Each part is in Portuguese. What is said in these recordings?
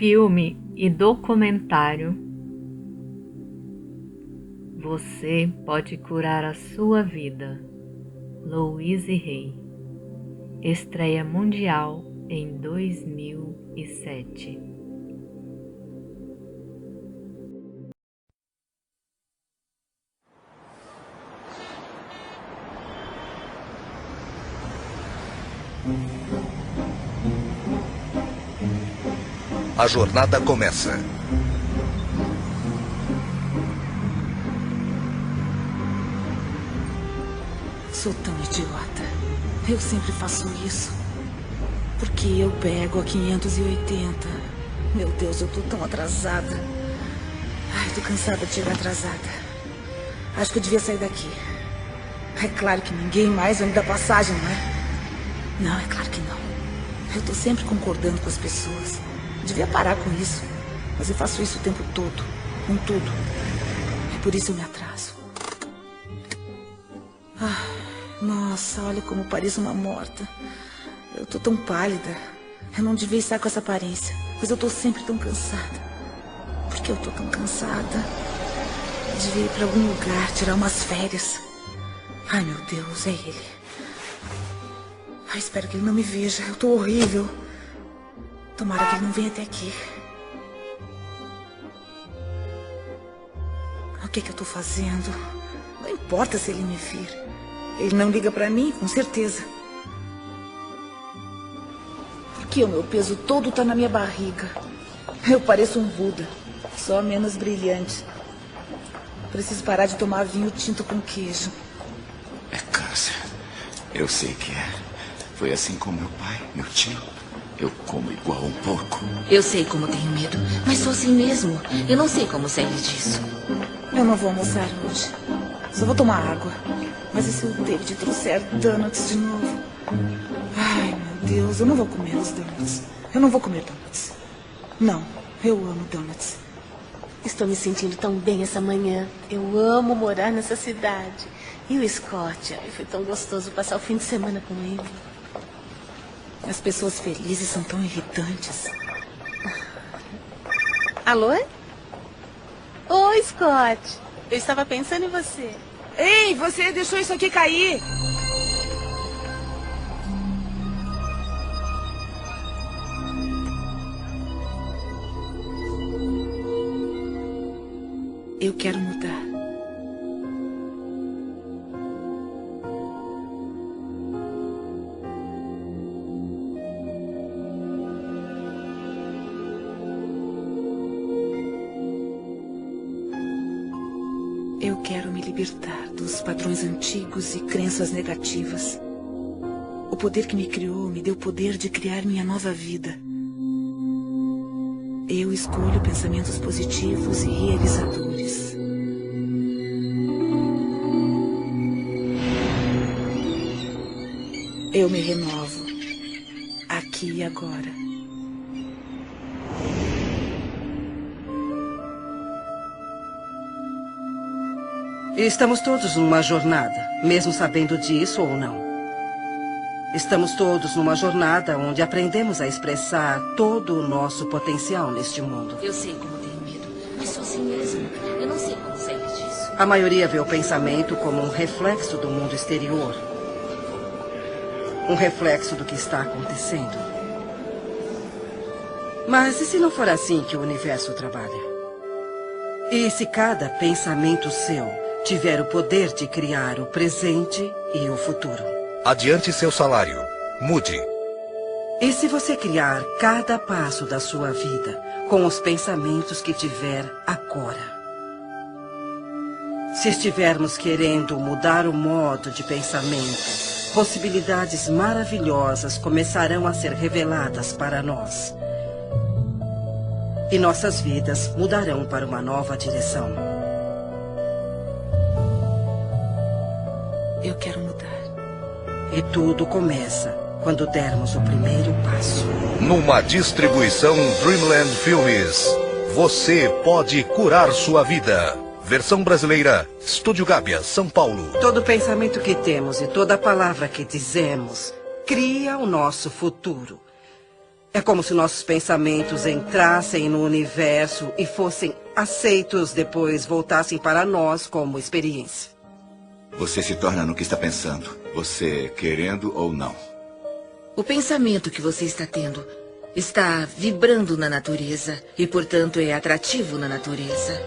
filme e documentário Você Pode Curar a Sua Vida, Louise Hay. Estreia mundial em 2007. A jornada começa. Sou tão idiota. Eu sempre faço isso. Porque eu pego a 580. Meu Deus, eu tô tão atrasada. Ai, tô cansada de chegar atrasada. Acho que eu devia sair daqui. É claro que ninguém mais vai me dar passagem, não é? Não, é claro que não. Eu tô sempre concordando com as pessoas. Devia parar com isso. Mas eu faço isso o tempo todo. Com tudo. É por isso eu me atraso. Nossa, olha como pareço uma morta. Eu tô tão pálida. Eu não devia estar com essa aparência. Mas eu tô sempre tão cansada. Por que eu tô tão cansada? Eu devia ir pra algum lugar, tirar umas férias. Ai, meu Deus, é ele. Ai, espero que ele não me veja. Eu tô horrível. Tomara que ele não venha até aqui. O que eu tô fazendo? Não importa se ele me vir. Ele não liga pra mim, com certeza. Porque o meu peso todo tá na minha barriga. Eu pareço um Buda, só menos brilhante. Preciso parar de tomar vinho tinto com queijo. É câncer. Eu sei que é. Foi assim com meu pai, meu tio. Eu como igual um porco. Eu sei como tenho medo, mas sou assim mesmo. Eu não sei como sair disso. Eu não vou almoçar hoje. Só vou tomar água. Mas e se o David trouxer donuts de novo? Ai, meu Deus, eu não vou comer os donuts. Eu não vou comer donuts. Não, eu amo donuts. Estou me sentindo tão bem essa manhã. Eu amo morar nessa cidade. E o Scott? Ai, foi tão gostoso passar o fim de semana com ele. As pessoas felizes são tão irritantes. Alô? Oi, Scott. Eu estava pensando em você. Ei, você deixou isso aqui cair. Eu quero mudar. Eu quero me libertar dos padrões antigos e crenças negativas. O poder que me criou me deu o poder de criar minha nova vida. Eu escolho pensamentos positivos e realizadores. Eu me renovo, aqui e agora. Estamos todos numa jornada, mesmo sabendo disso ou não. Estamos todos numa jornada onde aprendemos a expressar todo o nosso potencial neste mundo. Eu sei como tenho medo, mas sou assim mesmo. Eu não sei como sair disso. A maioria vê o pensamento como um reflexo do mundo exterior. Um reflexo do que está acontecendo. Mas e se não for assim que o universo trabalha? E se cada pensamento seu tiver o poder de criar o presente e o futuro? Adiante seu salário. Mude. E se você criar cada passo da sua vida com os pensamentos que tiver agora? Se estivermos querendo mudar o modo de pensamento, possibilidades maravilhosas começarão a ser reveladas para nós. E nossas vidas mudarão para uma nova direção. Eu quero mudar. E tudo começa quando dermos o primeiro passo. Numa distribuição Dreamland Filmes. Você pode curar sua vida. Versão brasileira, Estúdio Gábia, São Paulo. Todo pensamento que temos e toda palavra que dizemos cria o nosso futuro. É como se nossos pensamentos entrassem no universo e fossem aceitos, depois voltassem para nós como experiência. Você se torna no que está pensando, você querendo ou não. O pensamento que você está tendo está vibrando na natureza e, portanto, é atrativo na natureza.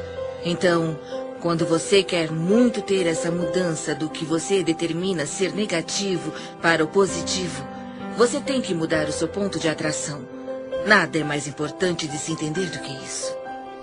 Então, quando você quer muito ter essa mudança do que você determina ser negativo para o positivo, você tem que mudar o seu ponto de atração. Nada é mais importante de se entender do que isso.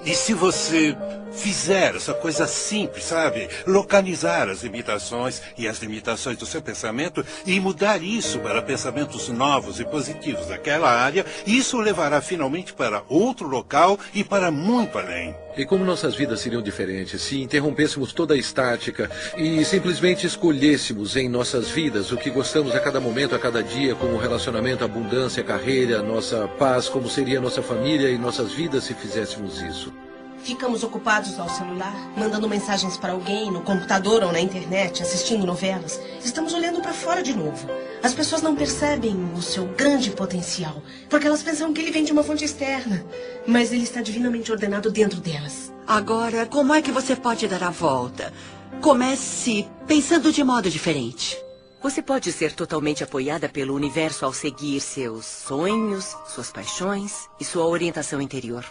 E se você fizer essa coisa simples, sabe? Localizar as limitações e as limitações do seu pensamento e mudar isso para pensamentos novos e positivos daquela área, isso o levará finalmente para outro local e para muito além. E como nossas vidas seriam diferentes se interrompêssemos toda a estática e simplesmente escolhêssemos em nossas vidas o que gostamos a cada momento, a cada dia, como relacionamento, abundância, carreira, nossa paz, como seria nossa família e nossas vidas se fizéssemos isso? Ficamos ocupados ao celular, mandando mensagens para alguém, no computador ou na internet, assistindo novelas. Estamos olhando para fora de novo. As pessoas não percebem o seu grande potencial, porque elas pensam que ele vem de uma fonte externa. Mas ele está divinamente ordenado dentro delas. Agora, como é que você pode dar a volta? Comece pensando de modo diferente. Você pode ser totalmente apoiada pelo universo ao seguir seus sonhos, suas paixões e sua orientação interior.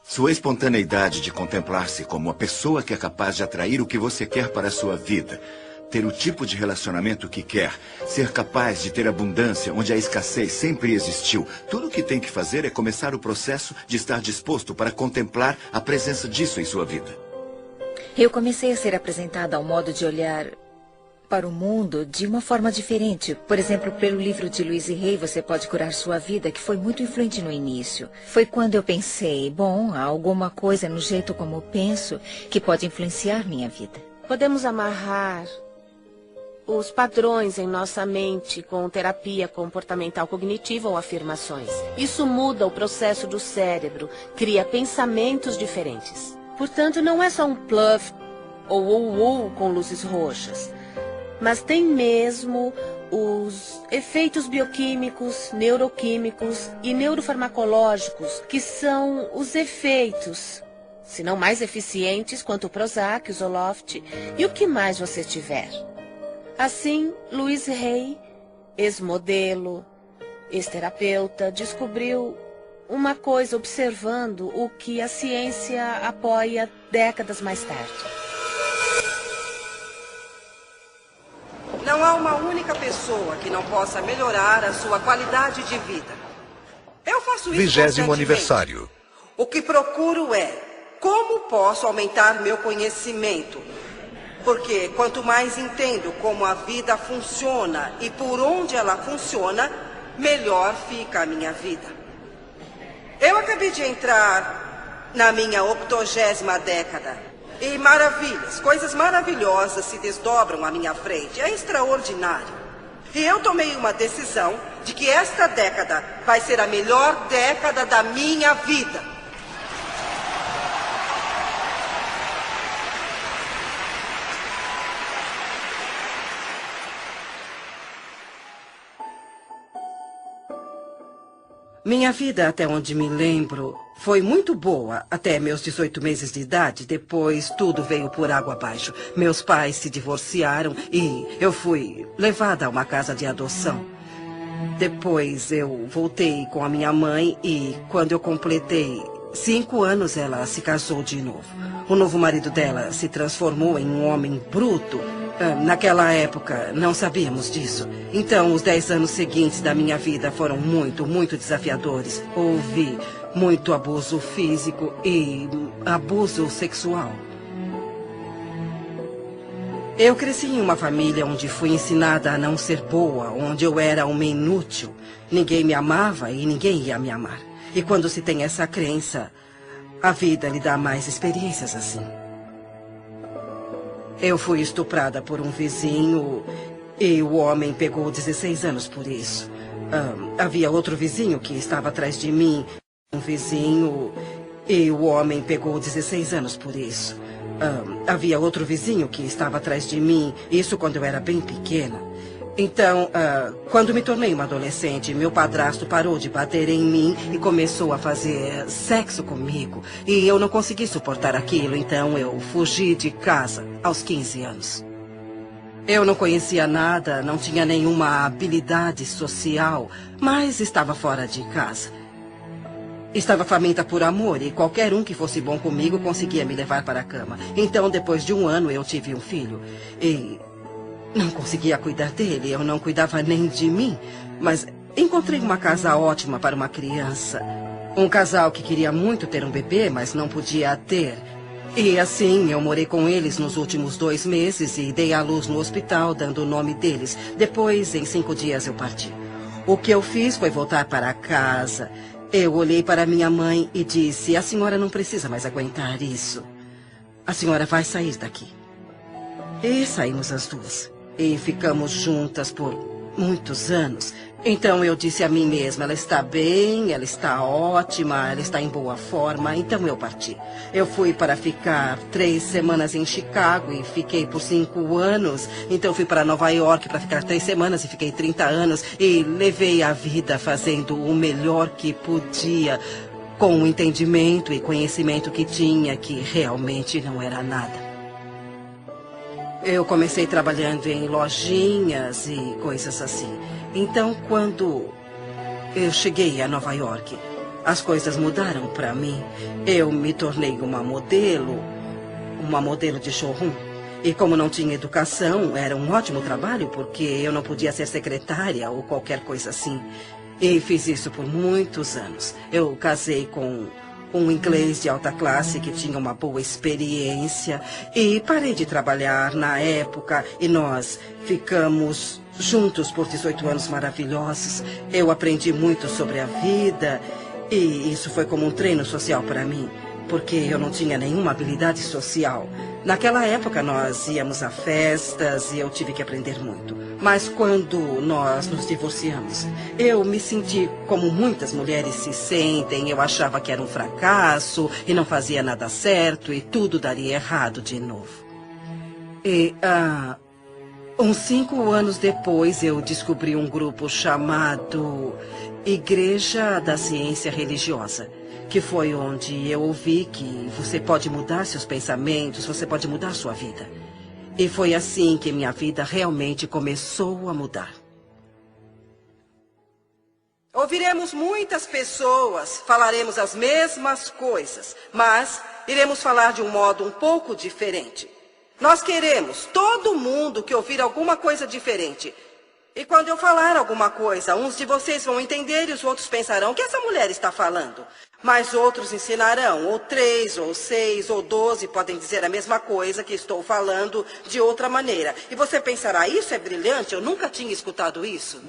Sua espontaneidade de contemplar-se como uma pessoa que é capaz de atrair o que você quer para a sua vida, ter o tipo de relacionamento que quer, ser capaz de ter abundância onde a escassez sempre existiu. Tudo o que tem que fazer é começar o processo de estar disposto para contemplar a presença disso em sua vida. Eu comecei a ser apresentada ao modo de olhar para o mundo de uma forma diferente. Por exemplo, pelo livro de Louise Hay, Você Pode Curar Sua Vida, que foi muito influente no início. Foi quando eu pensei, bom, há alguma coisa no jeito como eu penso que pode influenciar minha vida. Podemos amarrar os padrões em nossa mente com terapia comportamental cognitiva ou afirmações. Isso muda o processo do cérebro, cria pensamentos diferentes. Portanto, não é só um bluff ou com luzes roxas. Mas tem mesmo os efeitos bioquímicos, neuroquímicos e neurofarmacológicos, que são os efeitos, se não mais eficientes, quanto o Prozac, o Zoloft e o que mais você tiver. Assim, Louise Hay, ex-modelo, ex-terapeuta, descobriu uma coisa observando o que a ciência apoia décadas mais tarde. Não há uma única pessoa que não possa melhorar a sua qualidade de vida. Eu faço isso 20º aniversário. O que procuro é como posso aumentar meu conhecimento. Porque quanto mais entendo como a vida funciona e por onde ela funciona, melhor fica a minha vida. Eu acabei de entrar na minha 80ª década. E maravilhas, coisas maravilhosas se desdobram à minha frente. É extraordinário. E eu tomei uma decisão de que esta década vai ser a melhor década da minha vida. Minha vida, até onde me lembro, foi muito boa até meus 18 meses de idade. Depois, tudo veio por água abaixo. Meus pais se divorciaram e eu fui levada a uma casa de adoção. Depois, eu voltei com a minha mãe e, quando eu completei 5 anos, ela se casou de novo. O novo marido dela se transformou em um homem bruto. Naquela época, não sabíamos disso. Então, os 10 anos seguintes da minha vida foram muito, muito desafiadores. Houve muito abuso físico e abuso sexual. Eu cresci em uma família onde fui ensinada a não ser boa, onde eu era uma inútil. Ninguém me amava e ninguém ia me amar. E quando se tem essa crença, a vida lhe dá mais experiências assim. Eu fui estuprada por um vizinho e o homem pegou 16 anos por isso. Havia outro vizinho que estava atrás de mim. Um vizinho e o homem pegou 16 anos por isso. Havia outro vizinho que estava atrás de mim. Isso quando eu era bem pequena. Então, quando me tornei uma adolescente, meu padrasto parou de bater em mim e começou a fazer sexo comigo. E eu não consegui suportar aquilo, então eu fugi de casa aos 15 anos. Eu não conhecia nada, não tinha nenhuma habilidade social, mas estava fora de casa. Estava faminta por amor e qualquer um que fosse bom comigo conseguia me levar para a cama. Então, depois de 1 ano, eu tive um filho. E não conseguia cuidar dele, eu não cuidava nem de mim. Mas encontrei uma casa ótima para uma criança. Um casal que queria muito ter um bebê, mas não podia ter. E assim, eu morei com eles nos últimos 2 meses e dei à luz no hospital, dando o nome deles. Depois, em 5 dias, eu parti. O que eu fiz foi voltar para casa. Eu olhei para minha mãe e disse: a senhora não precisa mais aguentar isso. A senhora vai sair daqui. E saímos as duas. E ficamos juntas por muitos anos. Então eu disse a mim mesma: ela está bem, ela está ótima, ela está em boa forma. Então eu parti. Eu fui para ficar 3 semanas em Chicago e fiquei por 5 anos. Então fui para Nova York para ficar 3 semanas e fiquei 30 anos. E levei a vida fazendo o melhor que podia, com o entendimento e conhecimento que tinha, que realmente não era nada. Eu comecei trabalhando em lojinhas e coisas assim. Então, quando eu cheguei a Nova York, as coisas mudaram para mim. Eu me tornei uma modelo de showroom. E como não tinha educação, era um ótimo trabalho, porque eu não podia ser secretária ou qualquer coisa assim. E fiz isso por muitos anos. Eu casei com um inglês de alta classe que tinha uma boa experiência. E parei de trabalhar na época e nós ficamos juntos por 18 anos maravilhosos. Eu aprendi muito sobre a vida e isso foi como um treino social para mim, porque eu não tinha nenhuma habilidade social. Naquela época nós íamos a festas e eu tive que aprender muito. Mas quando nós nos divorciamos, eu me senti como muitas mulheres se sentem. Eu achava que era um fracasso e não fazia nada certo e tudo daria errado de novo. E uns 5 anos depois eu descobri um grupo chamado Igreja da Ciência Religiosa, que foi onde eu ouvi que você pode mudar seus pensamentos, você pode mudar sua vida. E foi assim que minha vida realmente começou a mudar. Ouviremos muitas pessoas, falaremos as mesmas coisas, mas iremos falar de um modo um pouco diferente. Nós queremos todo mundo que ouvir alguma coisa diferente. E quando eu falar alguma coisa, uns de vocês vão entender e os outros pensarão: o que essa mulher está falando? Mas outros ensinarão, ou 3, ou 6, ou 12 podem dizer a mesma coisa que estou falando de outra maneira. E você pensará: isso é brilhante, eu nunca tinha escutado isso.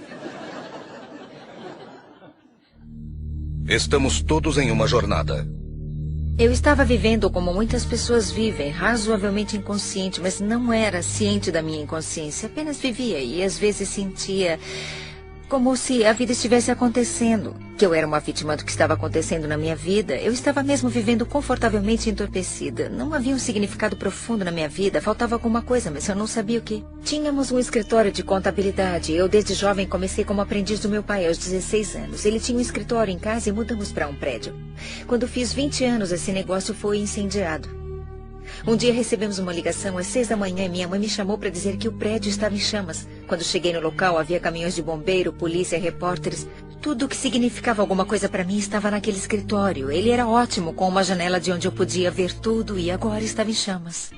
Estamos todos em uma jornada. Eu estava vivendo como muitas pessoas vivem, razoavelmente inconsciente, mas não era ciente da minha inconsciência. Apenas vivia e às vezes sentia como se a vida estivesse acontecendo, que eu era uma vítima do que estava acontecendo na minha vida. Eu estava mesmo vivendo confortavelmente entorpecida. Não havia um significado profundo na minha vida, faltava alguma coisa, mas eu não sabia o que. Tínhamos um escritório de contabilidade. Eu, desde jovem, comecei como aprendiz do meu pai aos 16 anos. Ele tinha um escritório em casa e mudamos para um prédio. Quando fiz 20 anos, esse negócio foi incendiado. Um dia recebemos uma ligação às 6 da manhã e minha mãe me chamou para dizer que o prédio estava em chamas. Quando cheguei no local, havia caminhões de bombeiro, polícia, repórteres. Tudo o que significava alguma coisa para mim estava naquele escritório. Ele era ótimo, com uma janela de onde eu podia ver tudo e agora estava em chamas.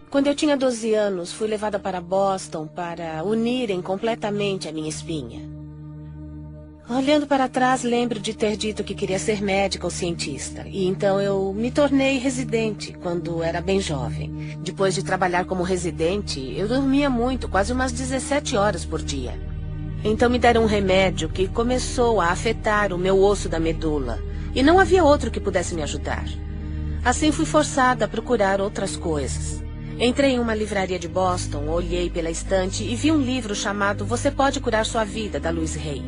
Quando eu tinha 12 anos, fui levada para Boston para unirem completamente a minha espinha. Olhando para trás, lembro de ter dito que queria ser médica ou cientista. E então eu me tornei residente quando era bem jovem. Depois de trabalhar como residente, eu dormia muito, quase umas 17 horas por dia. Então me deram um remédio que começou a afetar o meu osso da medula. E não havia outro que pudesse me ajudar. Assim fui forçada a procurar outras coisas. Entrei em uma livraria de Boston, olhei pela estante e vi um livro chamado Você Pode Curar Sua Vida, da Louise Hay.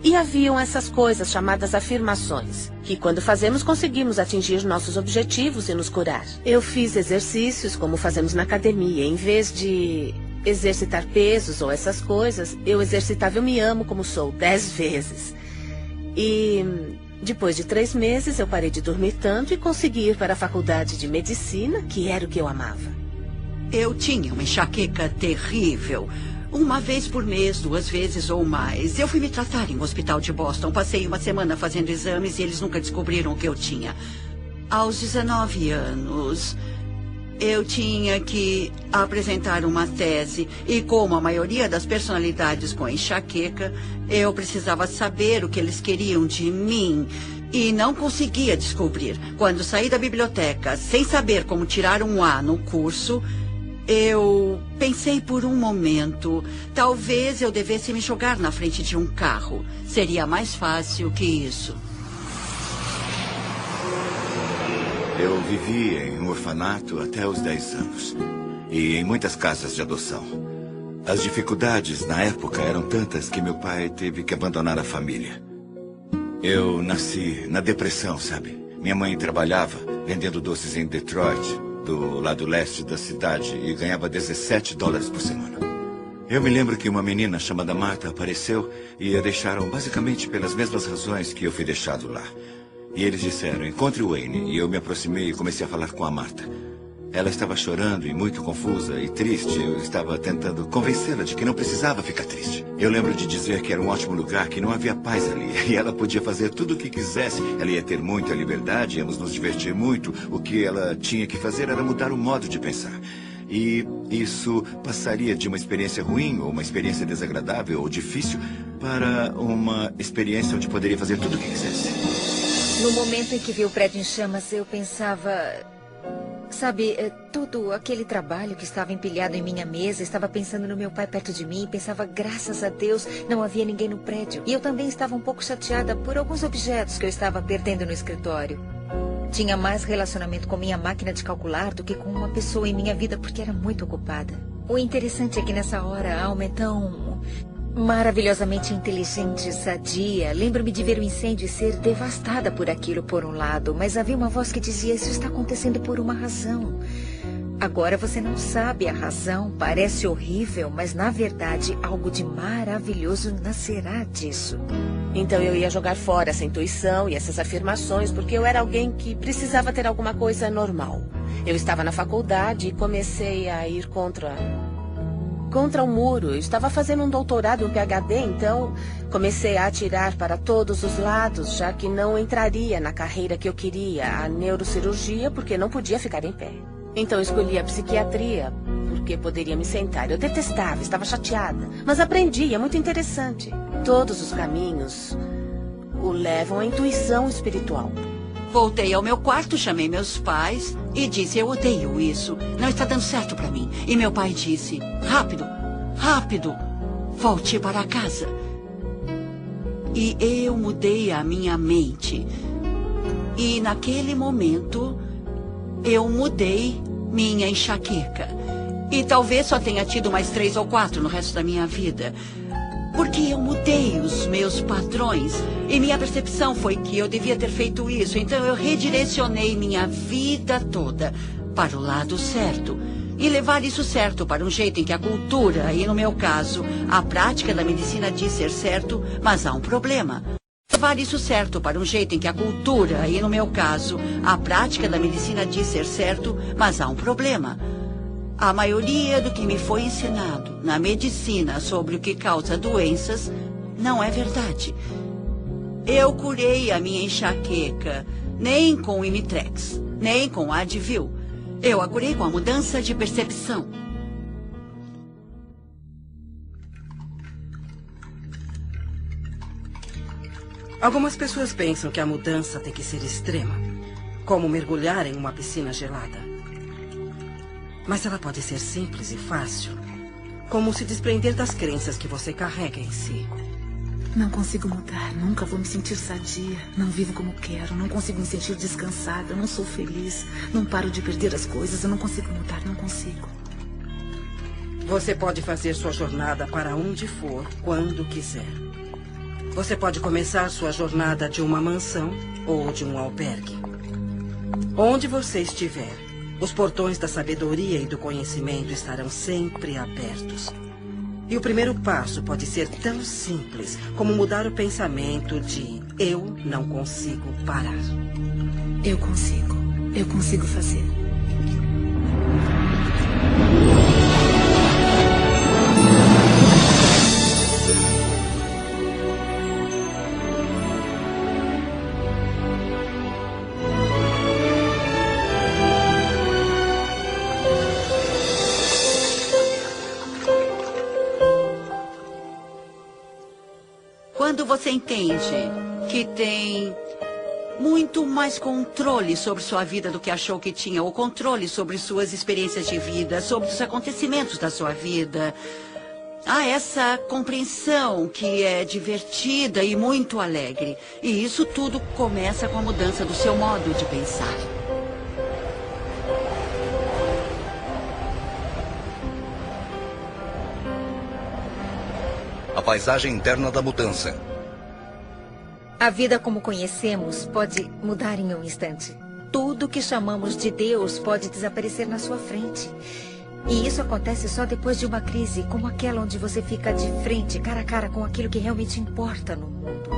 E haviam essas coisas chamadas afirmações, que quando fazemos conseguimos atingir nossos objetivos e nos curar. Eu fiz exercícios como fazemos na academia. Em vez de exercitar pesos ou essas coisas, eu exercitava Eu Me Amo Como Sou 10 vezes. E depois de 3 meses eu parei de dormir tanto e consegui ir para a faculdade de medicina, que era o que eu amava. Eu tinha uma enxaqueca terrível. Uma vez por mês, 2 vezes ou mais. Eu fui me tratar em um hospital de Boston. Passei uma semana fazendo exames e eles nunca descobriram o que eu tinha. Aos 19 anos, eu tinha que apresentar uma tese. E como a maioria das personalidades com enxaqueca, eu precisava saber o que eles queriam de mim. E não conseguia descobrir. Quando saí da biblioteca, sem saber como tirar um A no curso, eu pensei por um momento, talvez eu devesse me jogar na frente de um carro. Seria mais fácil que isso. Eu vivi em um orfanato até os 10 anos. E em muitas casas de adoção. As dificuldades na época eram tantas que meu pai teve que abandonar a família. Eu nasci na depressão, sabe? Minha mãe trabalhava vendendo doces em Detroit, do lado leste da cidade, e ganhava $17 por semana. Eu me lembro que uma menina chamada Marta apareceu e a deixaram basicamente pelas mesmas razões que eu fui deixado lá. E eles disseram, encontre o Wayne. E eu me aproximei e comecei a falar com a Marta. Ela estava chorando e muito confusa e triste. Eu estava tentando convencê-la de que não precisava ficar triste. Eu lembro de dizer que era um ótimo lugar, que não havia paz ali. E ela podia fazer tudo o que quisesse. Ela ia ter muita liberdade, íamos nos divertir muito. O que ela tinha que fazer era mudar o modo de pensar. E isso passaria de uma experiência ruim, ou uma experiência desagradável ou difícil, para uma experiência onde poderia fazer tudo o que quisesse. No momento em que vi o prédio em chamas, eu pensava... Sabe, todo aquele trabalho que estava empilhado em minha mesa, estava pensando no meu pai perto de mim, pensava, graças a Deus, não havia ninguém no prédio. E eu também estava um pouco chateada por alguns objetos que eu estava perdendo no escritório. Tinha mais relacionamento com minha máquina de calcular do que com uma pessoa em minha vida, porque era muito ocupada. O interessante é que nessa hora, a alma é tão... maravilhosamente inteligente, sadia. Lembro-me de ver o incêndio e ser devastada por aquilo por um lado, mas havia uma voz que dizia, isso está acontecendo por uma razão. Agora você não sabe a razão, parece horrível, mas na verdade algo de maravilhoso nascerá disso. Então eu ia jogar fora essa intuição e essas afirmações, porque eu era alguém que precisava ter alguma coisa normal. Eu estava na faculdade e comecei a ir contra o muro. Eu estava fazendo um doutorado, um PhD, então comecei a atirar para todos os lados, já que não entraria na carreira que eu queria, a neurocirurgia, porque não podia ficar em pé. Então escolhi a psiquiatria, porque poderia me sentar. Eu detestava, estava chateada, mas aprendi, é muito interessante. Todos os caminhos o levam à intuição espiritual. Voltei ao meu quarto, chamei meus pais e disse, eu odeio isso, não está dando certo para mim. E meu pai disse, rápido, rápido, volte para casa. E eu mudei a minha mente. E naquele momento, eu mudei minha enxaqueca. E talvez só tenha tido mais 3 ou 4 no resto da minha vida. Porque eu mudei os meus padrões. E minha percepção foi que eu devia ter feito isso. Então eu redirecionei minha vida toda para o lado certo. E levar isso certo para um jeito em que a cultura, e no meu caso, a prática da medicina diz ser certo, mas há um problema. Levar isso certo para um jeito em que a cultura, e no meu caso, a prática da medicina diz ser certo, mas há um problema. A maioria do que me foi ensinado na medicina sobre o que causa doenças não é verdade. Eu curei a minha enxaqueca nem com Imitrex, nem com Advil. Eu a curei com a mudança de percepção. Algumas pessoas pensam que a mudança tem que ser extrema, como mergulhar em uma piscina gelada. Mas ela pode ser simples e fácil, como se desprender das crenças que você carrega em si. Não consigo mudar, nunca vou me sentir sadia. Não vivo como quero, não consigo me sentir descansada, não sou feliz. Não paro de perder as coisas, eu não consigo mudar, não consigo. Você pode fazer sua jornada para onde for, quando quiser. Você pode começar sua jornada de uma mansão ou de um albergue. Onde você estiver, Os portões da sabedoria e do conhecimento estarão sempre abertos. E o primeiro passo pode ser tão simples como mudar o pensamento de eu não consigo parar. Eu consigo fazer. Quando você entende que tem muito mais controle sobre sua vida do que achou que tinha, ou controle sobre suas experiências de vida, sobre os acontecimentos da sua vida, há essa compreensão que é divertida e muito alegre. E isso tudo começa com a mudança do seu modo de pensar. A paisagem interna da mudança. A vida como conhecemos pode mudar em um instante. Tudo que chamamos de Deus pode desaparecer na sua frente. E isso acontece só depois de uma crise, como aquela onde você fica de frente, cara a cara com aquilo que realmente importa no mundo.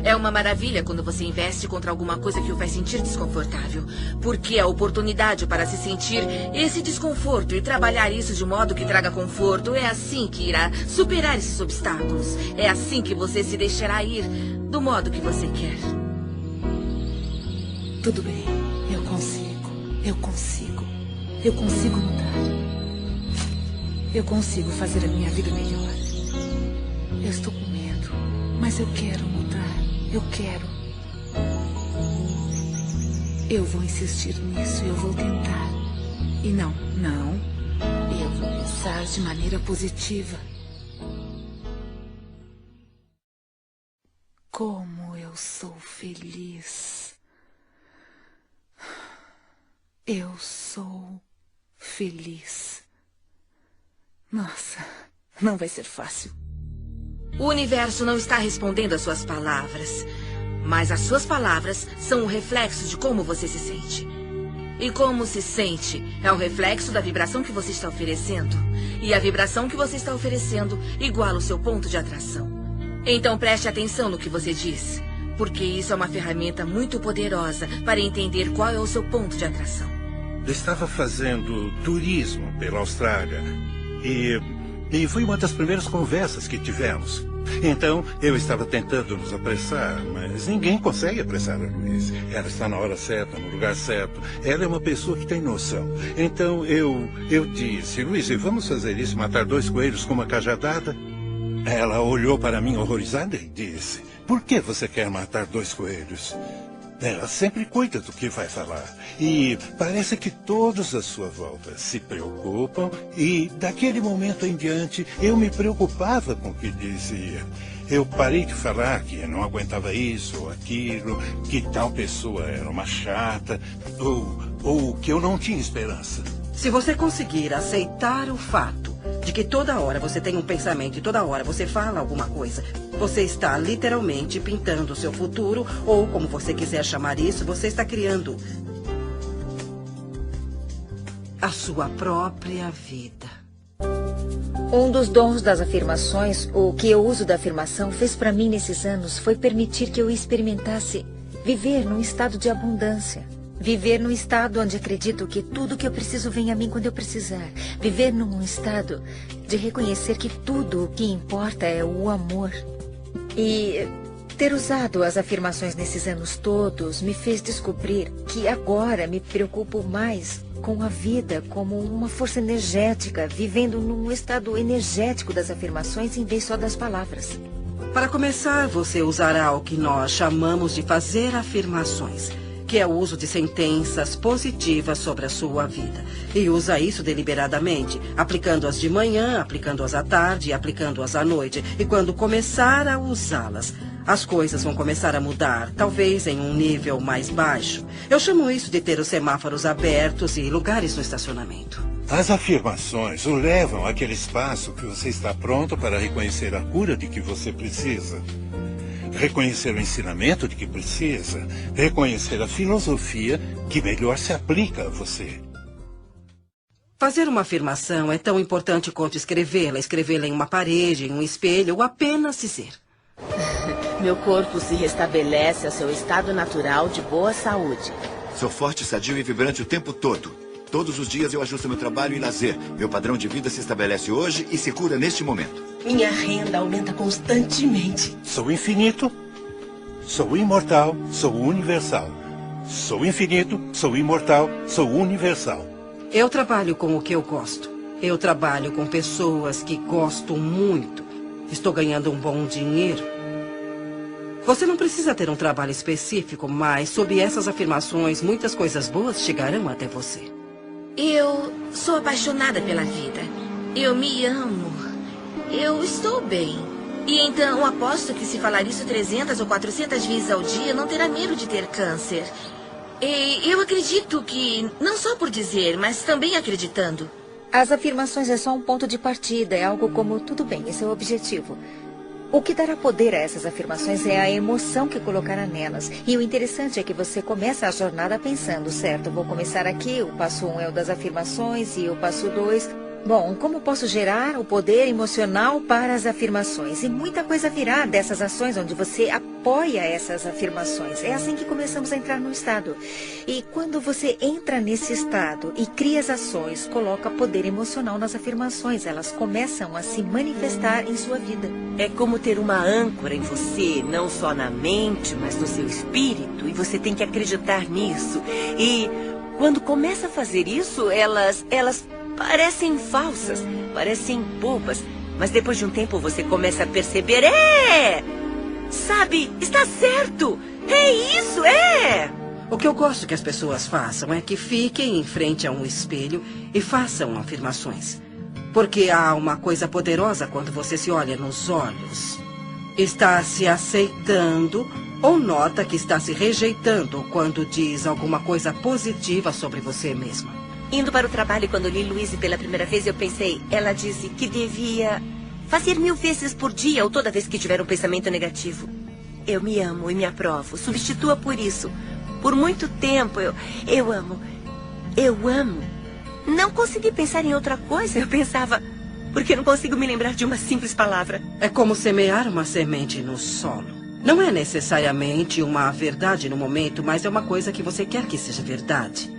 É uma maravilha quando você investe contra alguma coisa que o faz sentir desconfortável. Porque a oportunidade para se sentir esse desconforto e trabalhar isso de modo que traga conforto é assim que irá superar esses obstáculos. É assim que você se deixará ir do modo que você quer. Tudo bem, eu consigo mudar. Eu consigo fazer a minha vida melhor. Eu estou com medo, mas eu quero mudar. Eu quero. Eu vou insistir nisso, eu vou tentar. E não. Eu vou pensar de maneira positiva. Como eu sou feliz. Eu sou feliz. Nossa, não vai ser fácil. O universo não está respondendo às suas palavras, mas as suas palavras são o reflexo de como você se sente. E como se sente é o reflexo da vibração que você está oferecendo. E a vibração que você está oferecendo iguala o seu ponto de atração. Então preste atenção no que você diz, porque isso é uma ferramenta muito poderosa para entender qual é o seu ponto de atração. Eu estava fazendo turismo pela Austrália e foi uma das primeiras conversas que tivemos. Então, eu estava tentando nos apressar, mas ninguém consegue apressar a Louise. Ela está na hora certa, no lugar certo. Ela é uma pessoa que tem noção. Então, eu disse, Louise, vamos fazer isso, matar 2 coelhos com uma cajadada? Ela olhou para mim horrorizada e disse, por que você quer matar 2 coelhos? Ela sempre cuida do que vai falar. E parece que todos à sua volta se preocupam. E daquele momento em diante, eu me preocupava com o que dizia. Eu parei de falar que não aguentava isso ou aquilo, que tal pessoa era uma chata, ou que eu não tinha esperança. Se você conseguir aceitar o fato de que toda hora você tem um pensamento e toda hora você fala alguma coisa, você está literalmente pintando o seu futuro, ou como você quiser chamar isso, você está criando a sua própria vida. Um dos dons das afirmações, o que eu uso da afirmação, fez para mim nesses anos foi permitir que eu experimentasse viver num estado de abundância. Viver num estado onde acredito que tudo que eu preciso vem a mim quando eu precisar. Viver num estado de reconhecer que tudo o que importa é o amor. E ter usado as afirmações nesses anos todos me fez descobrir que agora me preocupo mais com a vida como uma força energética, vivendo num estado energético das afirmações em vez só das palavras. Para começar, você usará o que nós chamamos de fazer afirmações, que é o uso de sentenças positivas sobre a sua vida. E usa isso deliberadamente, aplicando-as de manhã, aplicando-as à tarde e aplicando-as à noite. E quando começar a usá-las, as coisas vão começar a mudar, talvez em um nível mais baixo. Eu chamo isso de ter os semáforos abertos e lugares no estacionamento. As afirmações o levam àquele espaço que você está pronto para reconhecer a cura de que você precisa. reconhecer o ensinamento de que precisa, reconhecer a filosofia que melhor se aplica a você. Fazer uma afirmação é tão importante quanto escrevê-la em uma parede, em um espelho, ou apenas dizer. Meu corpo se restabelece ao seu estado natural de boa saúde. Sou forte, sadio e vibrante o tempo todo. Todos os dias eu ajusto meu trabalho e lazer. Meu padrão de vida se estabelece hoje e se cura neste momento. Minha renda aumenta constantemente. Sou infinito, sou imortal, sou universal. Sou infinito, sou imortal, sou universal. Eu trabalho com o que eu gosto. Eu trabalho com pessoas que gosto muito. Estou ganhando um bom dinheiro. Você não precisa ter um trabalho específico, mas sob essas afirmações, muitas coisas boas chegarão até você. Eu sou apaixonada pela vida. Eu me amo. Eu estou bem. E então aposto que se falar isso 300 ou 400 vezes ao dia, não terá medo de ter câncer. E eu acredito que, não só por dizer, mas também acreditando. As afirmações é só um ponto de partida, é algo como, tudo bem, esse é o objetivo. O que dará poder a essas afirmações é a emoção que colocará nelas. E o interessante é que você começa a jornada pensando, certo, vou começar aqui, o passo 1 é o das afirmações e o passo 2... Bom, como posso gerar o poder emocional para as afirmações? E muita coisa virá dessas ações onde você apoia essas afirmações. É assim que começamos a entrar no estado. E quando você entra nesse estado e cria as ações, coloca poder emocional nas afirmações. Elas começam a se manifestar em sua vida. É como ter uma âncora em você, não só na mente, mas no seu espírito. E você tem que acreditar nisso. E quando começa a fazer isso, elas parecem falsas, parecem bobas, mas depois de um tempo você começa a perceber, sabe, está certo, é isso, O que eu gosto que as pessoas façam é que fiquem em frente a um espelho e façam afirmações. Porque há uma coisa poderosa quando você se olha nos olhos. Está se aceitando ou nota que está se rejeitando quando diz alguma coisa positiva sobre você mesma. Indo para o trabalho, quando li Louise pela primeira vez, eu pensei, ela disse que devia fazer 1000 vezes por dia ou toda vez que tiver um pensamento negativo. Eu me amo e me aprovo. Substitua por isso. Por muito tempo, eu amo. Não consegui pensar em outra coisa. Eu pensava, porque não consigo me lembrar de uma simples palavra. É como semear uma semente no solo. Não é necessariamente uma verdade no momento, mas é uma coisa que você quer que seja verdade.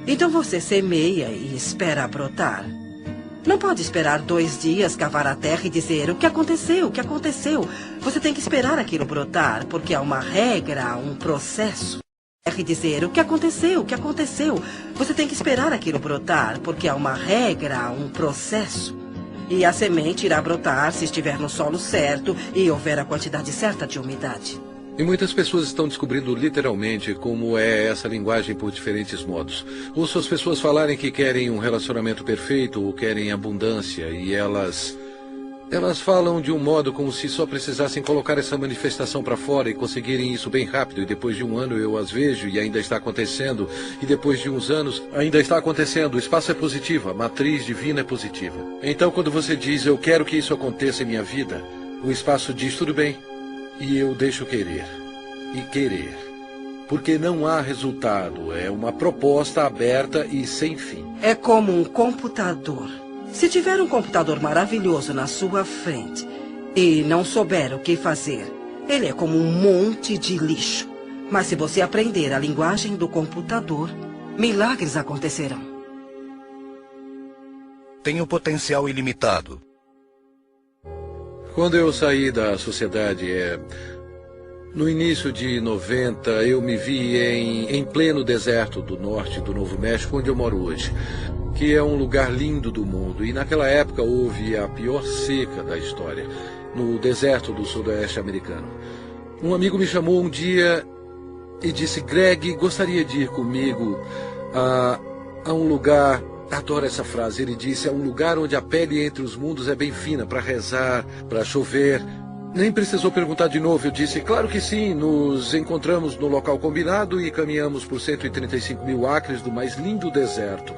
Então você semeia e espera brotar. Não pode esperar 2 dias, cavar a terra e dizer o que aconteceu, o que aconteceu. Você tem que esperar aquilo brotar, porque há uma regra, há um processo. E dizer o que aconteceu, o que aconteceu. Você tem que esperar aquilo brotar, porque há uma regra, há um processo. E a semente irá brotar se estiver no solo certo e houver a quantidade certa de umidade. E muitas pessoas estão descobrindo literalmente como é essa linguagem por diferentes modos. Ouço as pessoas falarem que querem um relacionamento perfeito ou querem abundância e elas falam de um modo como se só precisassem colocar essa manifestação para fora e conseguirem isso bem rápido. E depois de um ano eu as vejo e ainda está acontecendo. E depois de uns anos ainda está acontecendo. O espaço é positivo, a matriz divina é positiva. Então quando você diz eu quero que isso aconteça em minha vida, o espaço diz tudo bem. E eu deixo querer. E querer. Porque não há resultado. É uma proposta aberta e sem fim. É como um computador. Se tiver um computador maravilhoso na sua frente e não souber o que fazer, ele é como um monte de lixo. Mas se você aprender a linguagem do computador, milagres acontecerão. Tenho potencial ilimitado. Quando eu saí da sociedade, no início de 90, eu me vi em pleno deserto do norte do Novo México, onde eu moro hoje, que é um lugar lindo do mundo. E naquela época houve a pior seca da história, no deserto do sudoeste americano. Um amigo me chamou um dia e disse, Greg, gostaria de ir comigo a um lugar... Adoro essa frase. Ele disse, é um lugar onde a pele entre os mundos é bem fina, para rezar, para chover. Nem precisou perguntar de novo. Eu disse, claro que sim. Nos encontramos no local combinado e caminhamos por 135 mil acres do mais lindo deserto.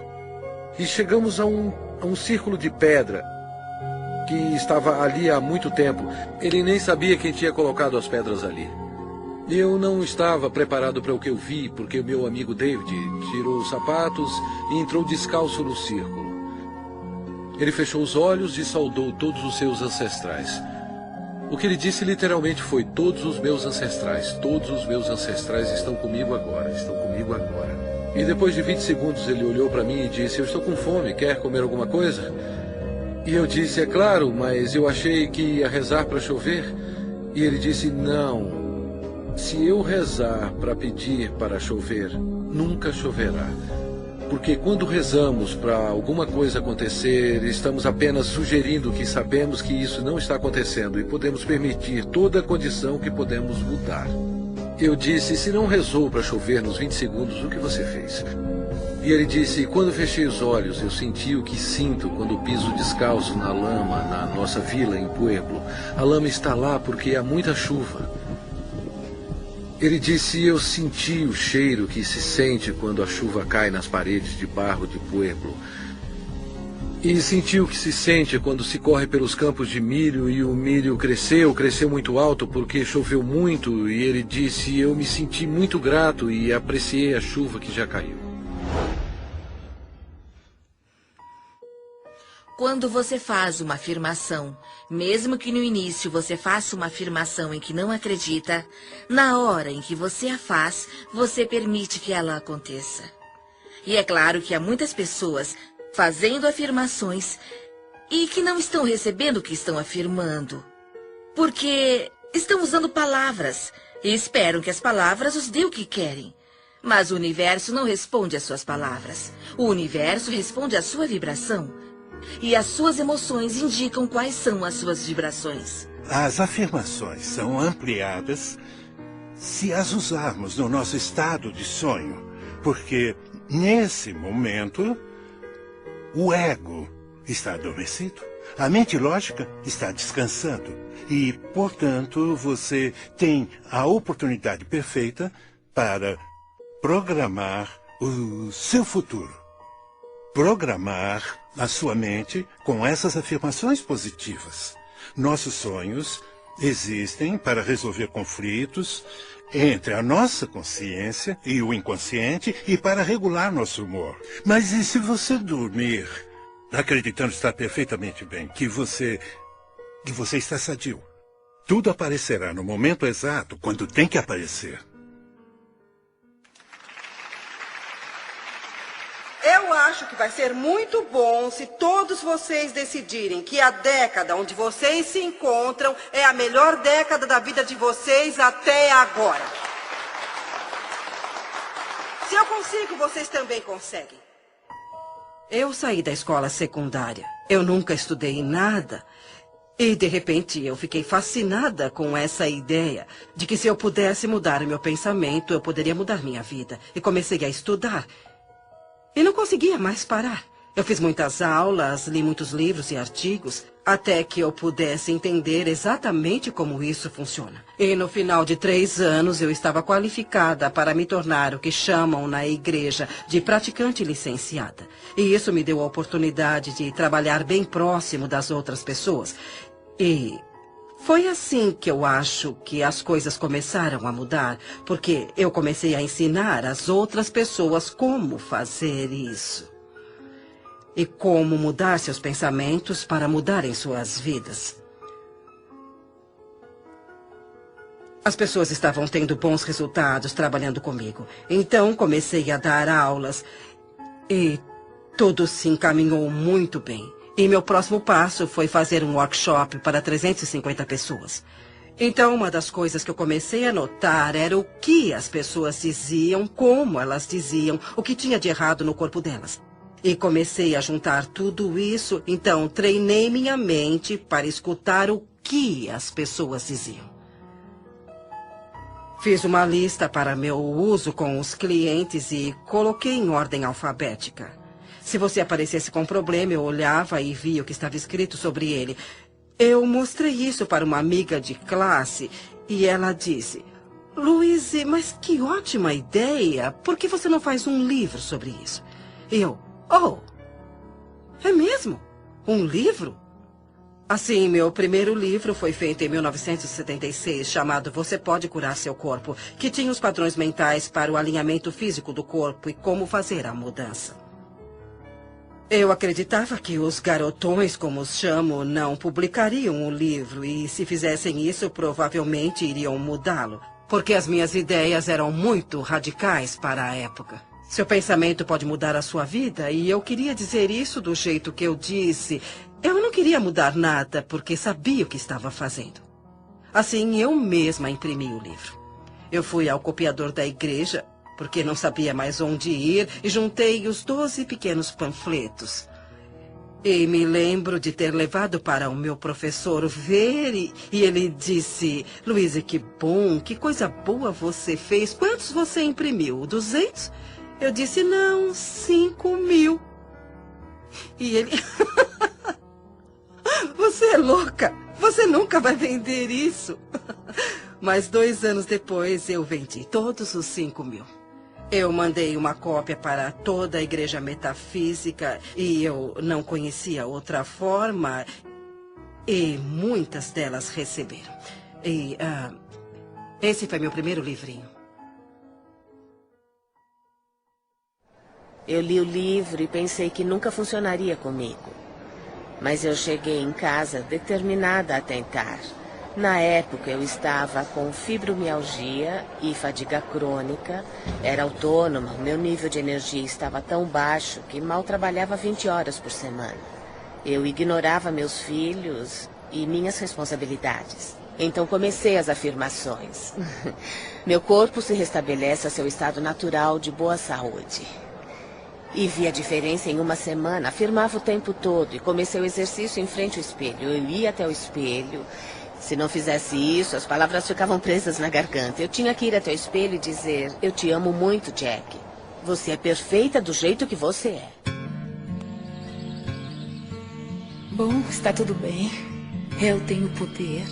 E chegamos a um círculo de pedra. que estava ali há muito tempo. Ele nem sabia quem tinha colocado as pedras ali. Eu não estava preparado para o que eu vi, porque o meu amigo David tirou os sapatos e entrou descalço no círculo. Ele fechou os olhos e saudou todos os seus ancestrais. O que ele disse literalmente foi: todos os meus ancestrais estão comigo agora, E depois de 20 segundos ele olhou para mim e disse: eu estou com fome, quer comer alguma coisa? E eu disse: é claro, mas eu achei que ia rezar para chover. E ele disse: não. Se eu rezar para pedir para chover, nunca choverá. Porque quando rezamos para alguma coisa acontecer, estamos apenas sugerindo que sabemos que isso não está acontecendo e podemos permitir toda a condição que podemos mudar. Eu disse: se não rezou para chover nos 20 segundos, o que você fez? E ele disse: quando fechei os olhos, eu senti o que sinto quando piso descalço na lama na nossa vila em Pueblo. A lama está lá porque há muita chuva. Ele disse: eu senti o cheiro que se sente quando a chuva cai nas paredes de barro de Pueblo. E senti o que se sente quando se corre pelos campos de milho e o milho cresceu muito alto porque choveu muito. E ele disse: eu me senti muito grato e apreciei a chuva que já caiu. Quando você faz uma afirmação, mesmo que no início você faça uma afirmação em que não acredita, na hora em que você a faz, você permite que ela aconteça. E é claro que há muitas pessoas fazendo afirmações e que não estão recebendo o que estão afirmando, porque estão usando palavras e esperam que as palavras os dêem o que querem. Mas o universo não responde às suas palavras. O universo responde à sua vibração. E as suas emoções indicam quais são as suas vibrações. As afirmações são ampliadas se as usarmos no nosso estado de sonho, porque nesse momento o ego está adormecido, a mente lógica está descansando e, portanto, você tem a oportunidade perfeita para programar o seu futuro. Programar a sua mente com essas afirmações positivas. Nossos sonhos existem para resolver conflitos entre a nossa consciência e o inconsciente e para regular nosso humor. Mas e se você dormir acreditando estar perfeitamente bem, que você está sadio? Tudo aparecerá no momento exato, quando tem que aparecer. Eu acho que vai ser muito bom se todos vocês decidirem que a década onde vocês se encontram é a melhor década da vida de vocês até agora. Se eu consigo, vocês também conseguem. Eu saí da escola secundária. Eu nunca estudei nada. E, de repente, eu fiquei fascinada com essa ideia de que se eu pudesse mudar o meu pensamento, eu poderia mudar minha vida. E comecei a estudar. E não conseguia mais parar. Eu fiz muitas aulas, li muitos livros e artigos, até que eu pudesse entender exatamente como isso funciona. E no final de 3 anos, eu estava qualificada para me tornar o que chamam na igreja de praticante licenciada. E isso me deu a oportunidade de trabalhar bem próximo das outras pessoas. E foi assim que eu acho que as coisas começaram a mudar, porque eu comecei a ensinar as outras pessoas como fazer isso. E como mudar seus pensamentos para mudarem suas vidas. As pessoas estavam tendo bons resultados trabalhando comigo. Então comecei a dar aulas e tudo se encaminhou muito bem. E meu próximo passo foi fazer um workshop para 350 pessoas. Então, uma das coisas que eu comecei a notar era o que as pessoas diziam, como elas diziam, o que tinha de errado no corpo delas. E comecei a juntar tudo isso, então treinei minha mente para escutar o que as pessoas diziam. Fiz uma lista para meu uso com os clientes e coloquei em ordem alfabética. Se você aparecesse com um problema, eu olhava e via o que estava escrito sobre ele. Eu mostrei isso para uma amiga de classe e ela disse: Louise, mas que ótima ideia! Por que você não faz um livro sobre isso? E eu, oh, é mesmo? Um livro? Assim, meu primeiro livro foi feito em 1976, chamado Você Pode Curar Seu Corpo, que tinha os padrões mentais para o alinhamento físico do corpo e como fazer a mudança. Eu acreditava que os garotões, como os chamo, não publicariam o livro e, se fizessem isso, provavelmente iriam mudá-lo, porque as minhas ideias eram muito radicais para a época. Seu pensamento pode mudar a sua vida e eu queria dizer isso do jeito que eu disse. Eu não queria mudar nada porque sabia o que estava fazendo. Assim, eu mesma imprimi o livro. Eu fui ao copiador da igreja, porque não sabia mais onde ir, e juntei os 12 pequenos panfletos. E me lembro de ter levado para o meu professor ver e ele disse: Luísa, que bom, que coisa boa você fez. Quantos você imprimiu? 200? Eu disse: não, 5.000. E ele... Você é louca. Você nunca vai vender isso. Mas 2 anos depois eu vendi todos os 5.000. Eu mandei uma cópia para toda a igreja metafísica e eu não conhecia outra forma. E muitas delas receberam. E esse foi meu primeiro livrinho. Eu li o livro e pensei que nunca funcionaria comigo. Mas eu cheguei em casa determinada a tentar. Na época eu estava com fibromialgia e fadiga crônica, era autônoma, meu nível de energia estava tão baixo que mal trabalhava 20 horas por semana. Eu ignorava meus filhos e minhas responsabilidades. Então comecei as afirmações. Meu corpo se restabelece ao seu estado natural de boa saúde. E vi a diferença em 1 semana, afirmava o tempo todo e comecei o exercício em frente ao espelho. Eu ia até o espelho. Se não fizesse isso, as palavras ficavam presas na garganta. Eu tinha que ir até o espelho e dizer: eu te amo muito, Jack. Você é perfeita do jeito que você é. Bom, está tudo bem. Eu tenho poder.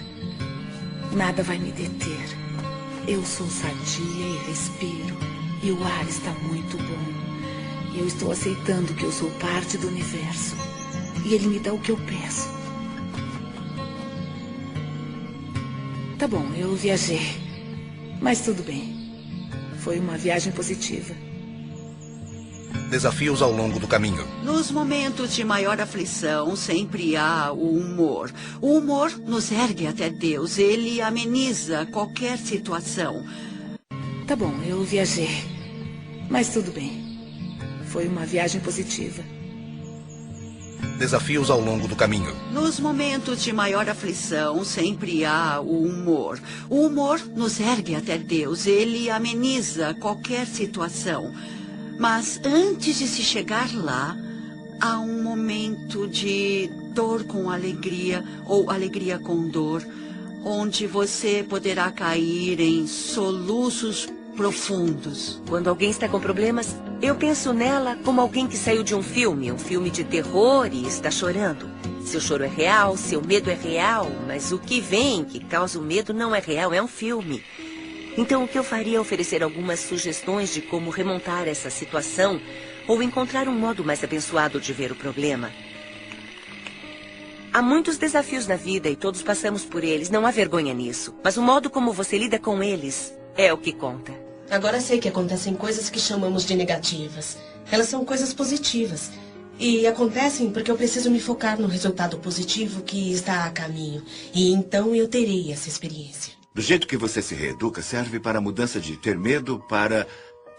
Nada vai me deter. Eu sou sadia e respiro. E o ar está muito bom. E eu estou aceitando que eu sou parte do universo. E ele me dá o que eu peço. Tá bom, eu viajei. Mas tudo bem. Foi uma viagem positiva. Desafios ao longo do caminho. Nos momentos de maior aflição, sempre há o humor. O humor nos ergue até Deus. Ele ameniza qualquer situação. Tá bom, eu viajei. Mas tudo bem. Foi uma viagem positiva. Desafios ao longo do caminho. Nos momentos de maior aflição, sempre há o humor. O humor nos ergue até Deus. Ele ameniza qualquer situação. Mas antes de se chegar lá, há um momento de dor com alegria ou alegria com dor, onde você poderá cair em soluços profundos. Quando alguém está com problemas, eu penso nela como alguém que saiu de um filme de terror e está chorando. Seu choro é real, seu medo é real, mas o que vem, que causa o medo, não é real, é um filme. Então, o que eu faria é oferecer algumas sugestões de como remontar essa situação ou encontrar um modo mais abençoado de ver o problema. Há muitos desafios na vida e todos passamos por eles, não há vergonha nisso. Mas o modo como você lida com eles é o que conta. Agora sei que acontecem coisas que chamamos de negativas. Elas são coisas positivas. E acontecem porque eu preciso me focar no resultado positivo que está a caminho. E então eu terei essa experiência. Do jeito que você se reeduca, serve para a mudança de ter medo para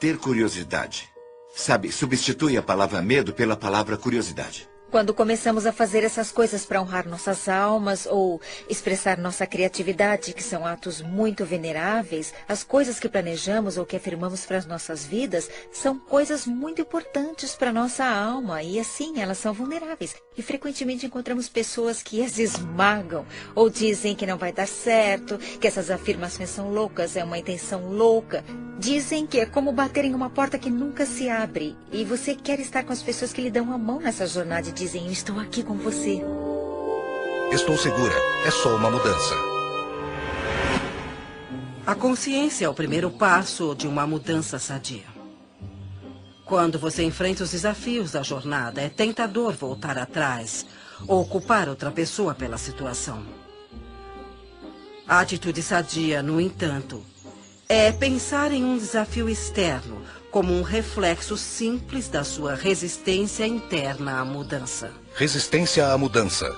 ter curiosidade. Sabe, substitui a palavra medo pela palavra curiosidade. Quando começamos a fazer essas coisas para honrar nossas almas ou expressar nossa criatividade, que são atos muito veneráveis, as coisas que planejamos ou que afirmamos para as nossas vidas são coisas muito importantes para nossa alma e assim elas são vulneráveis. E frequentemente encontramos pessoas que as esmagam ou dizem que não vai dar certo, que essas afirmações são loucas, é uma intenção louca. Dizem que é como bater em uma porta que nunca se abre e você quer estar com as pessoas que lhe dão a mão nessa jornada e dizem: eu estou aqui com você. Estou segura, é só uma mudança. A consciência é o primeiro passo de uma mudança sadia. Quando você enfrenta os desafios da jornada, é tentador voltar atrás. ou culpar outra pessoa pela situação. A atitude sadia, no entanto, é pensar em um desafio externo como um reflexo simples da sua resistência interna à mudança. Resistência à mudança.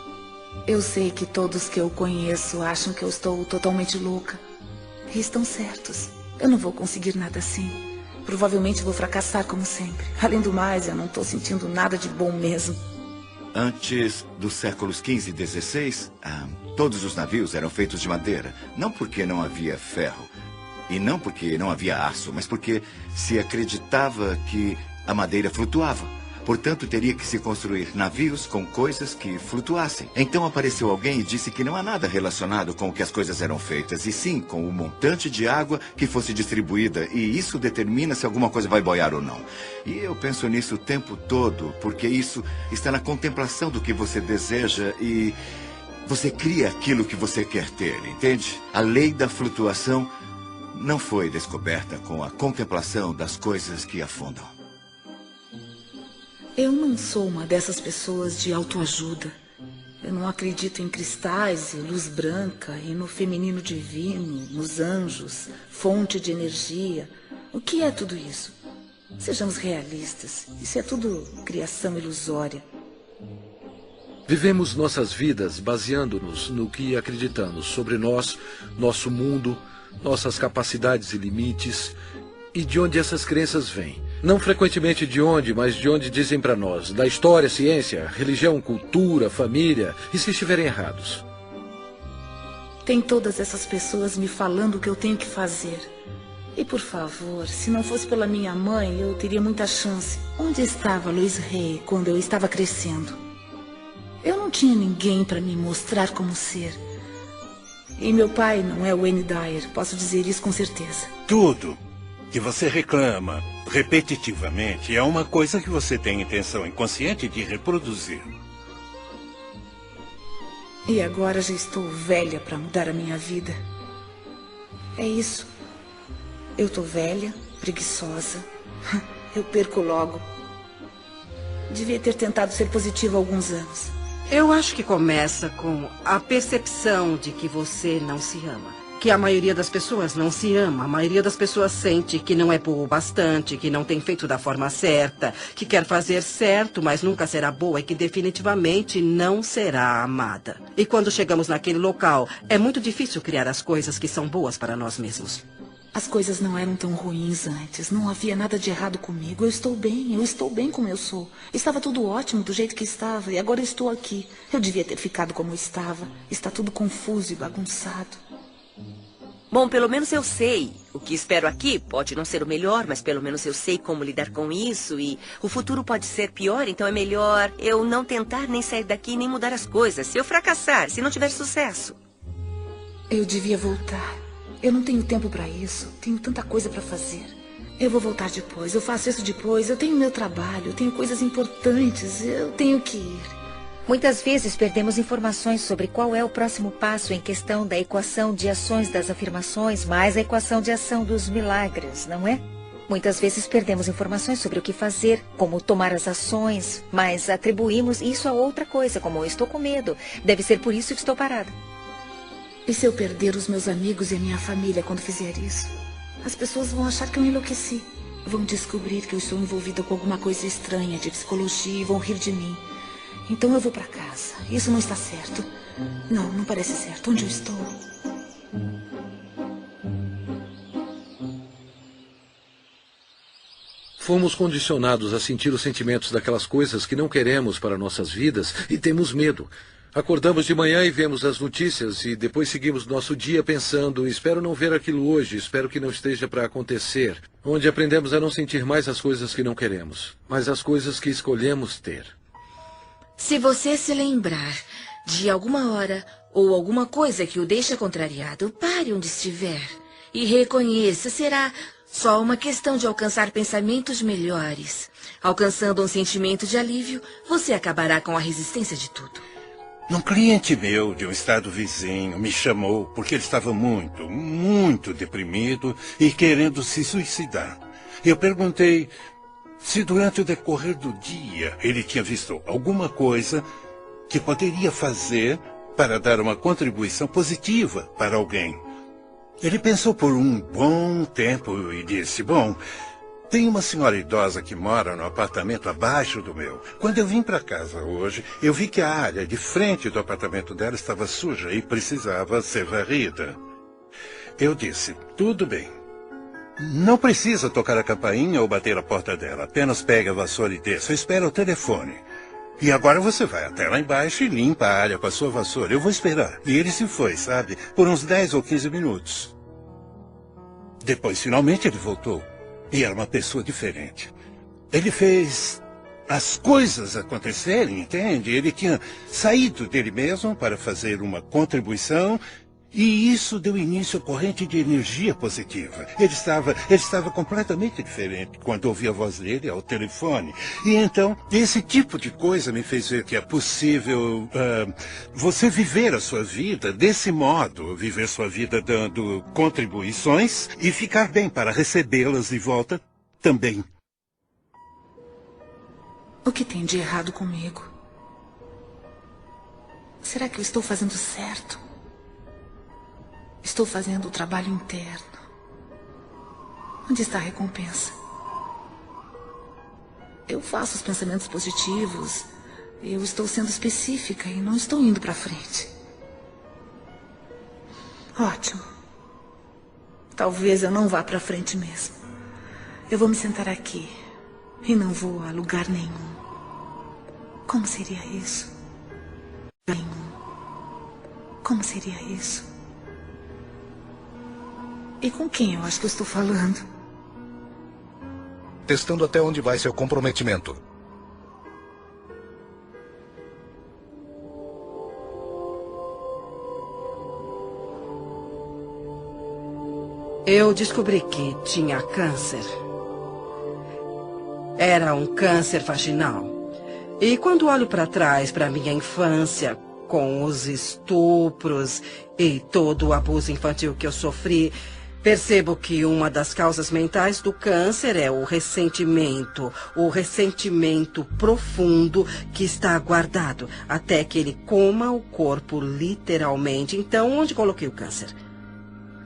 Eu sei que todos que eu conheço acham que eu estou totalmente louca. E estão certos. Eu não vou conseguir nada assim. Provavelmente vou fracassar como sempre. Além do mais, eu não estou sentindo nada de bom mesmo. Antes dos séculos XV e XVI, todos os navios eram feitos de madeira. Não porque não havia ferro, e não porque não havia aço, mas porque se acreditava que a madeira flutuava. Portanto, teria que se construir navios com coisas que flutuassem. Então apareceu alguém e disse que não há nada relacionado com o que as coisas eram feitas, e sim com o montante de água que fosse distribuída, e isso determina se alguma coisa vai boiar ou não. E eu penso nisso o tempo todo, porque isso está na contemplação do que você deseja e você cria aquilo que você quer ter, entende? A lei da flutuação não foi descoberta com a contemplação das coisas que afundam. Eu não sou uma dessas pessoas de autoajuda. Eu não acredito em cristais e luz branca, e no feminino divino, nos anjos, fonte de energia. O que é tudo isso? Sejamos realistas. Isso é tudo criação ilusória. Vivemos nossas vidas baseando-nos no que acreditamos sobre nós, nosso mundo, nossas capacidades e limites, e de onde essas crenças vêm. Não frequentemente de onde, mas de onde dizem para nós, da história, ciência, religião, cultura, família, e se estiverem errados. Tem todas essas pessoas me falando o que eu tenho que fazer. E por favor, se não fosse pela minha mãe, eu teria muita chance. Onde estava Louise Hay quando eu estava crescendo? Eu não tinha ninguém para me mostrar como ser. E meu pai não é o Wayne Dyer, posso dizer isso com certeza. Tudo que você reclama repetitivamente é uma coisa que você tem intenção inconsciente de reproduzir. E agora já estou velha para mudar a minha vida. É isso. Eu tô velha, preguiçosa. Eu perco logo. Devia ter tentado ser positiva há alguns anos. Eu acho que começa com a percepção de que você não se ama. Que a maioria das pessoas não se ama. A maioria das pessoas sente que não é boa o bastante, que não tem feito da forma certa, que quer fazer certo, mas nunca será boa e que definitivamente não será amada. E quando chegamos naquele local, é muito difícil criar as coisas que são boas para nós mesmos. As coisas não eram tão ruins antes. Não havia nada de errado comigo. Eu estou bem como eu sou. Estava tudo ótimo do jeito que estava e agora estou aqui. Eu devia ter ficado como estava. Está tudo confuso e bagunçado. Bom, pelo menos eu sei. O que espero aqui pode não ser o melhor, mas pelo menos eu sei como lidar com isso e o futuro pode ser pior, então é melhor eu não tentar nem sair daqui nem mudar as coisas. Se eu fracassar, se não tiver sucesso. Eu devia voltar. Eu não tenho tempo para isso. Tenho tanta coisa para fazer. Eu vou voltar depois. Eu faço isso depois. Eu tenho meu trabalho. Eu tenho coisas importantes. Eu tenho que ir. Muitas vezes perdemos informações sobre qual é o próximo passo em questão da equação de ações das afirmações mais a equação de ação dos milagres, não é? Muitas vezes perdemos informações sobre o que fazer, como tomar as ações, mas atribuímos isso a outra coisa, como eu estou com medo. Deve ser por isso que estou parada. E se eu perder os meus amigos e a minha família quando fizer isso? As pessoas vão achar que eu enlouqueci. Vão descobrir que eu estou envolvida com alguma coisa estranha de psicologia e vão rir de mim. Então eu vou para casa. Isso não está certo. Não parece certo. Onde eu estou? Fomos condicionados a sentir os sentimentos daquelas coisas que não queremos para nossas vidas e temos medo. Acordamos de manhã e vemos as notícias e depois seguimos nosso dia pensando, espero não ver aquilo hoje, espero que não esteja para acontecer. Onde aprendemos a não sentir mais as coisas que não queremos, mas as coisas que escolhemos ter. Se você se lembrar de alguma hora ou alguma coisa que o deixa contrariado, pare onde estiver e reconheça, será só uma questão de alcançar pensamentos melhores. Alcançando um sentimento de alívio, você acabará com a resistência de tudo. Um cliente meu de um estado vizinho me chamou porque ele estava muito deprimido e querendo se suicidar. Eu perguntei se durante o decorrer do dia ele tinha visto alguma coisa que poderia fazer para dar uma contribuição positiva para alguém. Ele pensou por um bom tempo e disse, bom, tem uma senhora idosa que mora no apartamento abaixo do meu. Quando eu vim para casa hoje, eu vi que a área de frente do apartamento dela estava suja e precisava ser varrida. Eu disse, tudo bem. Não precisa tocar a campainha ou bater a porta dela. Apenas pegue a vassoura e desça. Espera o telefone. E agora você vai até lá embaixo e limpa a área com a sua vassoura. Eu vou esperar. E ele se foi, sabe? Por uns 10 ou 15 minutos. Depois, finalmente, ele voltou. E era uma pessoa diferente. Ele fez as coisas acontecerem, entende? Ele tinha saído dele mesmo para fazer uma contribuição. E isso deu início à corrente de energia positiva. Ele estava completamente diferente quando ouvi a voz dele ao telefone. E então, esse tipo de coisa me fez ver que é possível você viver a sua vida desse modo, viver sua vida dando contribuições e ficar bem para recebê-las de volta também. O que tem de errado comigo? Será que eu estou fazendo certo? Estou fazendo o trabalho interno. Onde está a recompensa? Eu faço os pensamentos positivos. Eu estou sendo específica e não estou indo para frente. Ótimo. Talvez eu não vá para frente mesmo. Eu vou me sentar aqui e não vou a lugar nenhum. Como seria isso? Como seria isso? E com quem eu acho que eu estou falando? Testando até onde vai seu comprometimento. Eu descobri que tinha câncer. Era um câncer vaginal. E quando olho para trás, para minha infância, com os estupros e todo o abuso infantil que eu sofri, percebo que uma das causas mentais do câncer é o ressentimento profundo que está guardado até que ele coma o corpo literalmente. Então, onde coloquei o câncer?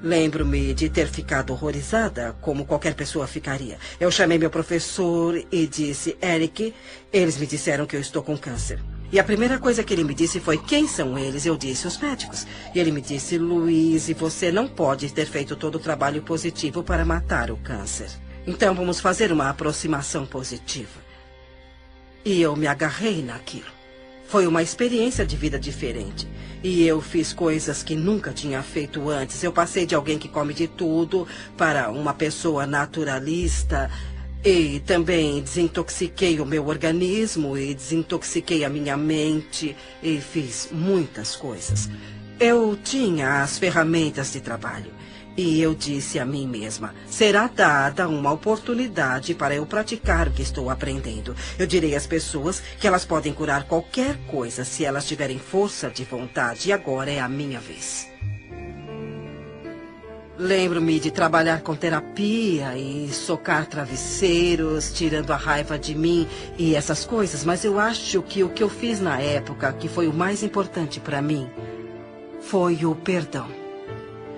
Lembro-me de ter ficado horrorizada, como qualquer pessoa ficaria. Eu chamei meu professor e disse, Eric, eles me disseram que eu estou com câncer. E a primeira coisa que ele me disse foi, quem são eles? Eu disse, os médicos. E ele me disse, Louise, você não pode ter feito todo o trabalho positivo para matar o câncer. Então vamos fazer uma aproximação positiva. E eu me agarrei naquilo. Foi uma experiência de vida diferente. E eu fiz coisas que nunca tinha feito antes. Eu passei de alguém que come de tudo para uma pessoa naturalista. E também desintoxiquei o meu organismo e desintoxiquei a minha mente e fiz muitas coisas. Eu tinha as ferramentas de trabalho e eu disse a mim mesma, será dada uma oportunidade para eu praticar o que estou aprendendo. Eu direi às pessoas que elas podem curar qualquer coisa se elas tiverem força de vontade e agora é a minha vez. Lembro-me de trabalhar com terapia e socar travesseiros, tirando a raiva de mim e essas coisas, mas eu acho que o que eu fiz na época, que foi o mais importante para mim, foi o perdão.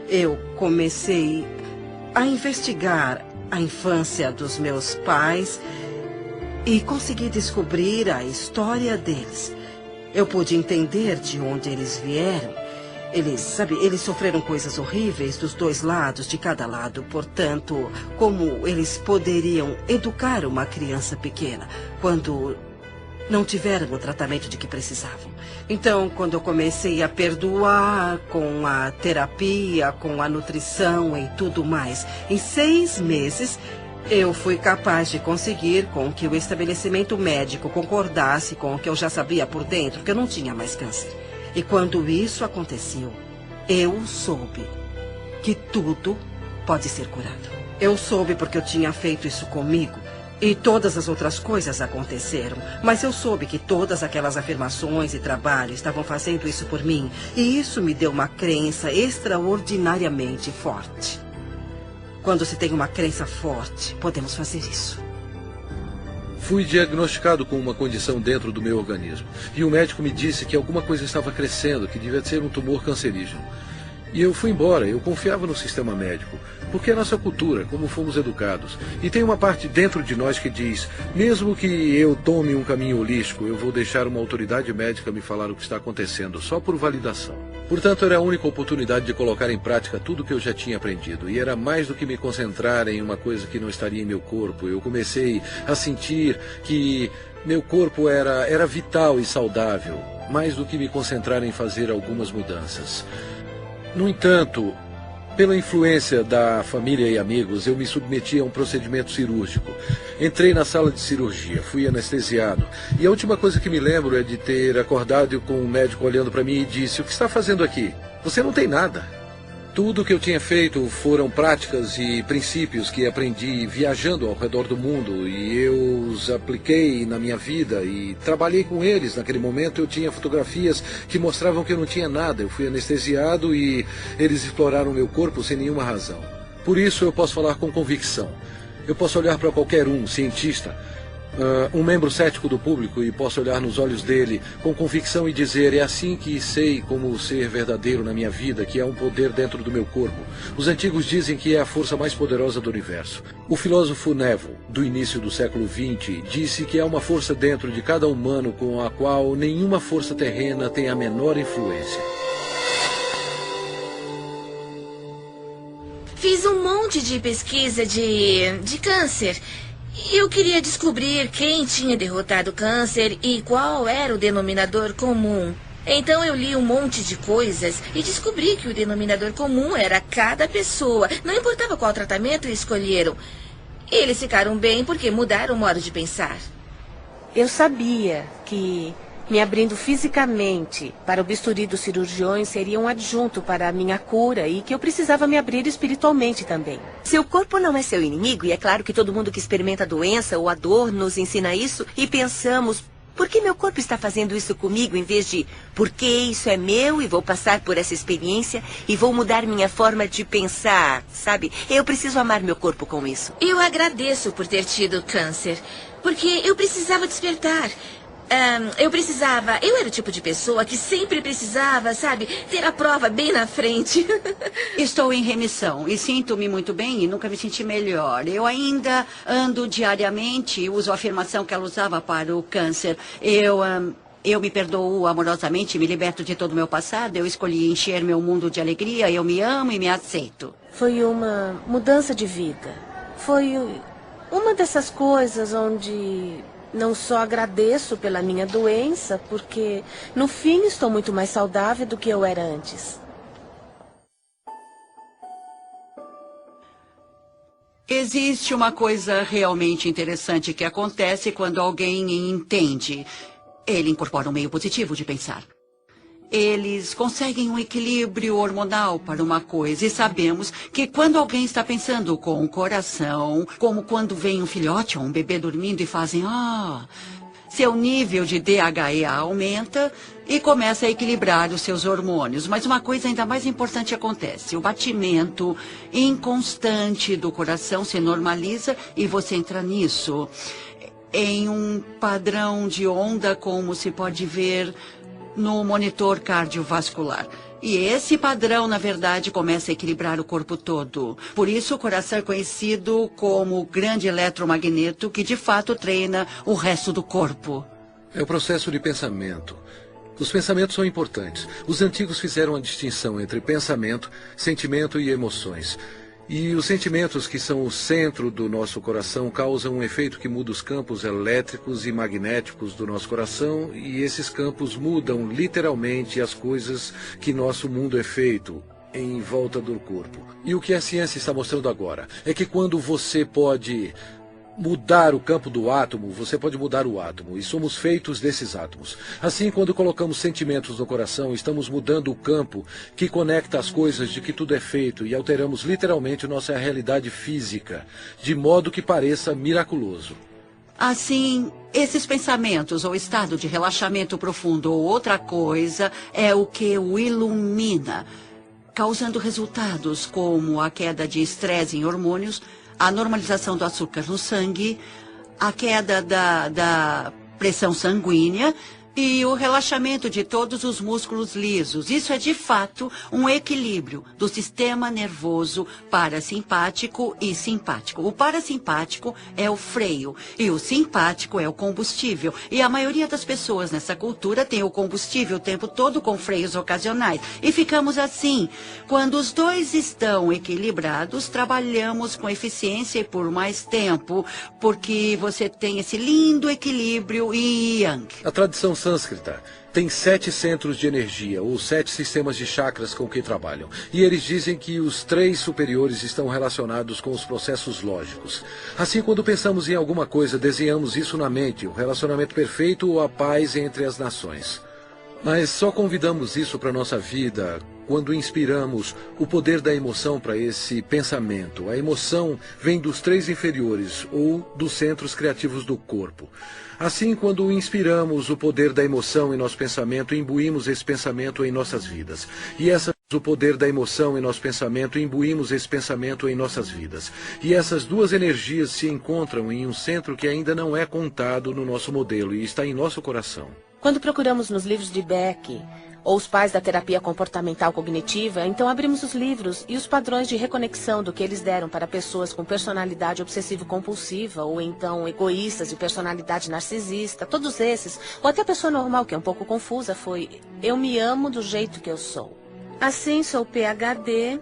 Eu comecei a investigar a infância dos meus pais e consegui descobrir a história deles. Eu pude entender de onde eles vieram. Eles sofreram coisas horríveis dos dois lados, de cada lado. Portanto, como eles poderiam educar uma criança pequena quando não tiveram o tratamento de que precisavam? Então, quando eu comecei a perdoar com a terapia, com a nutrição e tudo mais, em 6 meses, eu fui capaz de conseguir com que o estabelecimento médico concordasse com o que eu já sabia por dentro, que eu não tinha mais câncer. E quando isso aconteceu, eu soube que tudo pode ser curado. Eu soube porque eu tinha feito isso comigo e todas as outras coisas aconteceram. Mas eu soube que todas aquelas afirmações e trabalho estavam fazendo isso por mim. E isso me deu uma crença extraordinariamente forte. Quando se tem uma crença forte, podemos fazer isso. Fui diagnosticado com uma condição dentro do meu organismo. E o médico me disse que alguma coisa estava crescendo, que devia ser um tumor cancerígeno. E eu fui embora, eu confiava no sistema médico, porque é nossa cultura, como fomos educados. E tem uma parte dentro de nós que diz, mesmo que eu tome um caminho holístico, eu vou deixar uma autoridade médica me falar o que está acontecendo, só por validação. Portanto, era a única oportunidade de colocar em prática tudo o que eu já tinha aprendido. E era mais do que me concentrar em uma coisa que não estaria em meu corpo. Eu comecei a sentir que meu corpo era vital e saudável, mais do que me concentrar em fazer algumas mudanças. No entanto, pela influência da família e amigos, eu me submeti a um procedimento cirúrgico. Entrei na sala de cirurgia, fui anestesiado. E a última coisa que me lembro é de ter acordado com um médico olhando para mim e disse, o que está fazendo aqui? Você não tem nada. Tudo o que eu tinha feito foram práticas e princípios que aprendi viajando ao redor do mundo e eu os apliquei na minha vida e trabalhei com eles. Naquele momento eu tinha fotografias que mostravam que eu não tinha nada. Eu fui anestesiado e eles exploraram meu corpo sem nenhuma razão. Por isso eu posso falar com convicção. Eu posso olhar para qualquer cientista, um membro cético do público e posso olhar nos olhos dele com convicção e dizer, é assim que sei como ser verdadeiro na minha vida, que há um poder dentro do meu corpo. Os antigos dizem que é a força mais poderosa do universo. O filósofo Neville, do início do século XX, disse que há uma força dentro de cada humano com a qual nenhuma força terrena tem a menor influência. Fiz um monte de pesquisa de câncer. Eu queria descobrir quem tinha derrotado o câncer e qual era o denominador comum. Então eu li um monte de coisas e descobri que o denominador comum era cada pessoa. Não importava qual tratamento escolheram. Eles ficaram bem porque mudaram o modo de pensar. Eu sabia que me abrindo fisicamente para o bisturi dos cirurgiões seria um adjunto para a minha cura e que eu precisava me abrir espiritualmente também. Seu corpo não é seu inimigo e é claro que todo mundo que experimenta a doença ou a dor nos ensina isso e pensamos, por que meu corpo está fazendo isso comigo em vez de, porque isso é meu e vou passar por essa experiência e vou mudar minha forma de pensar, sabe? Eu preciso amar meu corpo com isso. Eu agradeço por ter tido câncer, porque eu precisava despertar. Eu era o tipo de pessoa que sempre precisava, sabe, ter a prova bem na frente. Estou em remissão e sinto-me muito bem e nunca me senti melhor. Eu ainda ando diariamente, uso a afirmação que ela usava para o câncer. Eu me perdoo amorosamente, me liberto de todo o meu passado, eu escolhi encher meu mundo de alegria, eu me amo e me aceito. Foi uma mudança de vida. Foi uma dessas coisas onde não só agradeço pela minha doença, porque no fim estou muito mais saudável do que eu era antes. Existe uma coisa realmente interessante que acontece quando alguém entende. Ele incorpora um meio positivo de pensar. Eles conseguem um equilíbrio hormonal para uma coisa e sabemos que quando alguém está pensando com o coração, como quando vem um filhote ou um bebê dormindo e fazem seu nível de DHEA aumenta e começa a equilibrar os seus hormônios. Mas uma coisa ainda mais importante acontece. O batimento inconstante do coração se normaliza e você entra nisso em um padrão de onda, como se pode ver no monitor cardiovascular. E esse padrão, na verdade, começa a equilibrar o corpo todo. Por isso, o coração é conhecido como o grande eletromagneto que, de fato, treina o resto do corpo. É o processo de pensamento. Os pensamentos são importantes. Os antigos fizeram a distinção entre pensamento, sentimento e emoções. E os sentimentos, que são o centro do nosso coração, causam um efeito que muda os campos elétricos e magnéticos do nosso coração, e esses campos mudam literalmente as coisas que nosso mundo é feito em volta do corpo. E o que a ciência está mostrando agora é que quando você pode mudar o campo do átomo, você pode mudar o átomo, e somos feitos desses átomos. Assim, quando colocamos sentimentos no coração, estamos mudando o campo que conecta as coisas de que tudo é feito e alteramos literalmente nossa realidade física, de modo que pareça miraculoso. Assim, esses pensamentos ou estado de relaxamento profundo ou outra coisa é o que o ilumina, causando resultados como a queda de estresse em hormônios, a normalização do açúcar no sangue, a queda da pressão sanguínea e o relaxamento de todos os músculos lisos. Isso é, de fato, um equilíbrio do sistema nervoso parasimpático e simpático. O parasimpático é o freio e o simpático é o combustível. E a maioria das pessoas nessa cultura tem o combustível o tempo todo com freios ocasionais. E ficamos assim. Quando os dois estão equilibrados, trabalhamos com eficiência e por mais tempo, porque você tem esse lindo equilíbrio yang. A tradição sânscrita tem 7 centros de energia, ou 7 sistemas de chakras com que trabalham. E eles dizem que os 3 superiores estão relacionados com os processos lógicos. Assim, quando pensamos em alguma coisa, desenhamos isso na mente, o relacionamento perfeito ou a paz entre as nações. Mas só convidamos isso para a nossa vida quando inspiramos o poder da emoção para esse pensamento. A emoção vem dos 3 inferiores, ou dos centros criativos do corpo. Assim, quando inspiramos o poder da emoção em nosso pensamento, imbuímos esse pensamento em nossas vidas. O poder da emoção em nosso pensamento, imbuímos esse pensamento em nossas vidas. E essas duas energias se encontram em um centro que ainda não é contado no nosso modelo e está em nosso coração. Quando procuramos nos livros de Beck, ou os pais da terapia comportamental cognitiva, então abrimos os livros e os padrões de reconexão do que eles deram para pessoas com personalidade obsessivo-compulsiva, ou então egoístas de personalidade narcisista, todos esses, ou até a pessoa normal, que é um pouco confusa, foi: eu me amo do jeito que eu sou. Assim, sou PhD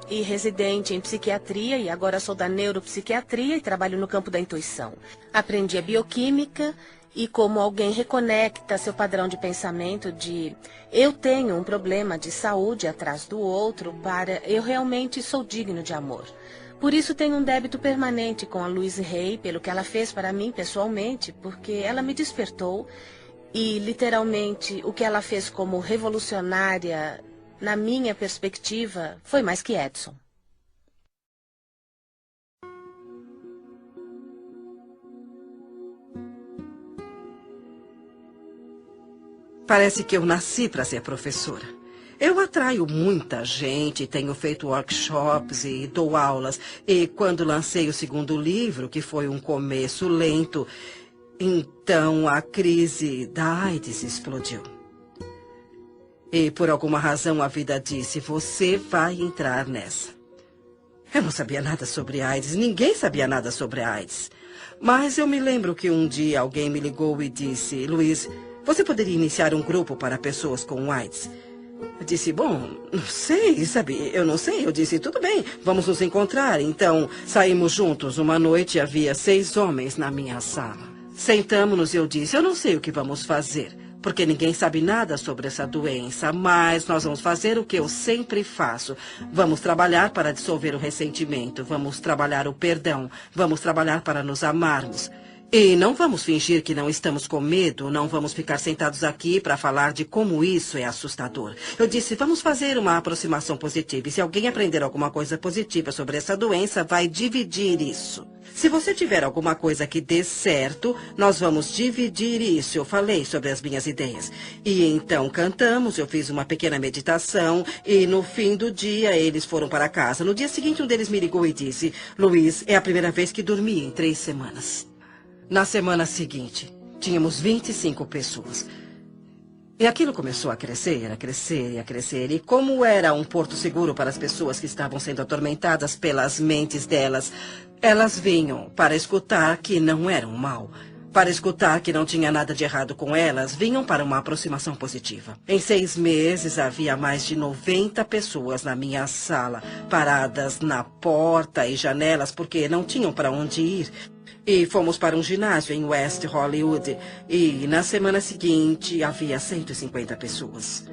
e residente em psiquiatria, e agora sou da neuropsiquiatria e trabalho no campo da intuição. Aprendi a bioquímica e como alguém reconecta seu padrão de pensamento de eu tenho um problema de saúde atrás do outro para eu realmente sou digno de amor. Por isso tenho um débito permanente com a Louise Hay pelo que ela fez para mim pessoalmente, porque ela me despertou e literalmente o que ela fez como revolucionária, na minha perspectiva, foi mais que Edison. Parece que eu nasci para ser professora. Eu atraio muita gente, tenho feito workshops e dou aulas. E quando lancei o segundo livro, que foi um começo lento, então a crise da AIDS explodiu. E por alguma razão a vida disse: você vai entrar nessa. Eu não sabia nada sobre AIDS, ninguém sabia nada sobre AIDS. Mas eu me lembro que um dia alguém me ligou e disse: Luiz, você poderia iniciar um grupo para pessoas com AIDS? Eu disse: bom, não sei, sabe, eu não sei. Eu disse: tudo bem, vamos nos encontrar. Então, saímos juntos. Uma noite havia 6 homens na minha sala. Sentamos-nos e eu disse: eu não sei o que vamos fazer, porque ninguém sabe nada sobre essa doença, mas nós vamos fazer o que eu sempre faço. Vamos trabalhar para dissolver o ressentimento, vamos trabalhar o perdão, vamos trabalhar para nos amarmos. E não vamos fingir que não estamos com medo, não vamos ficar sentados aqui para falar de como isso é assustador. Eu disse: vamos fazer uma aproximação positiva. E se alguém aprender alguma coisa positiva sobre essa doença, vai dividir isso. Se você tiver alguma coisa que dê certo, nós vamos dividir isso. Eu falei sobre as minhas ideias. E então cantamos, eu fiz uma pequena meditação e no fim do dia eles foram para casa. No dia seguinte um deles me ligou e disse: Luiz, é a primeira vez que dormi em 3 semanas. Na semana seguinte, tínhamos 25 pessoas. E aquilo começou a crescer, a crescer e a crescer. E como era um porto seguro para as pessoas que estavam sendo atormentadas pelas mentes delas, elas vinham para escutar que não eram mal. Para escutar que não tinha nada de errado com elas, vinham para uma aproximação positiva. Em 6 meses, havia mais de 90 pessoas na minha sala, paradas na porta e janelas, porque não tinham para onde ir. E fomos para um ginásio em West Hollywood. E na semana seguinte havia 150 pessoas.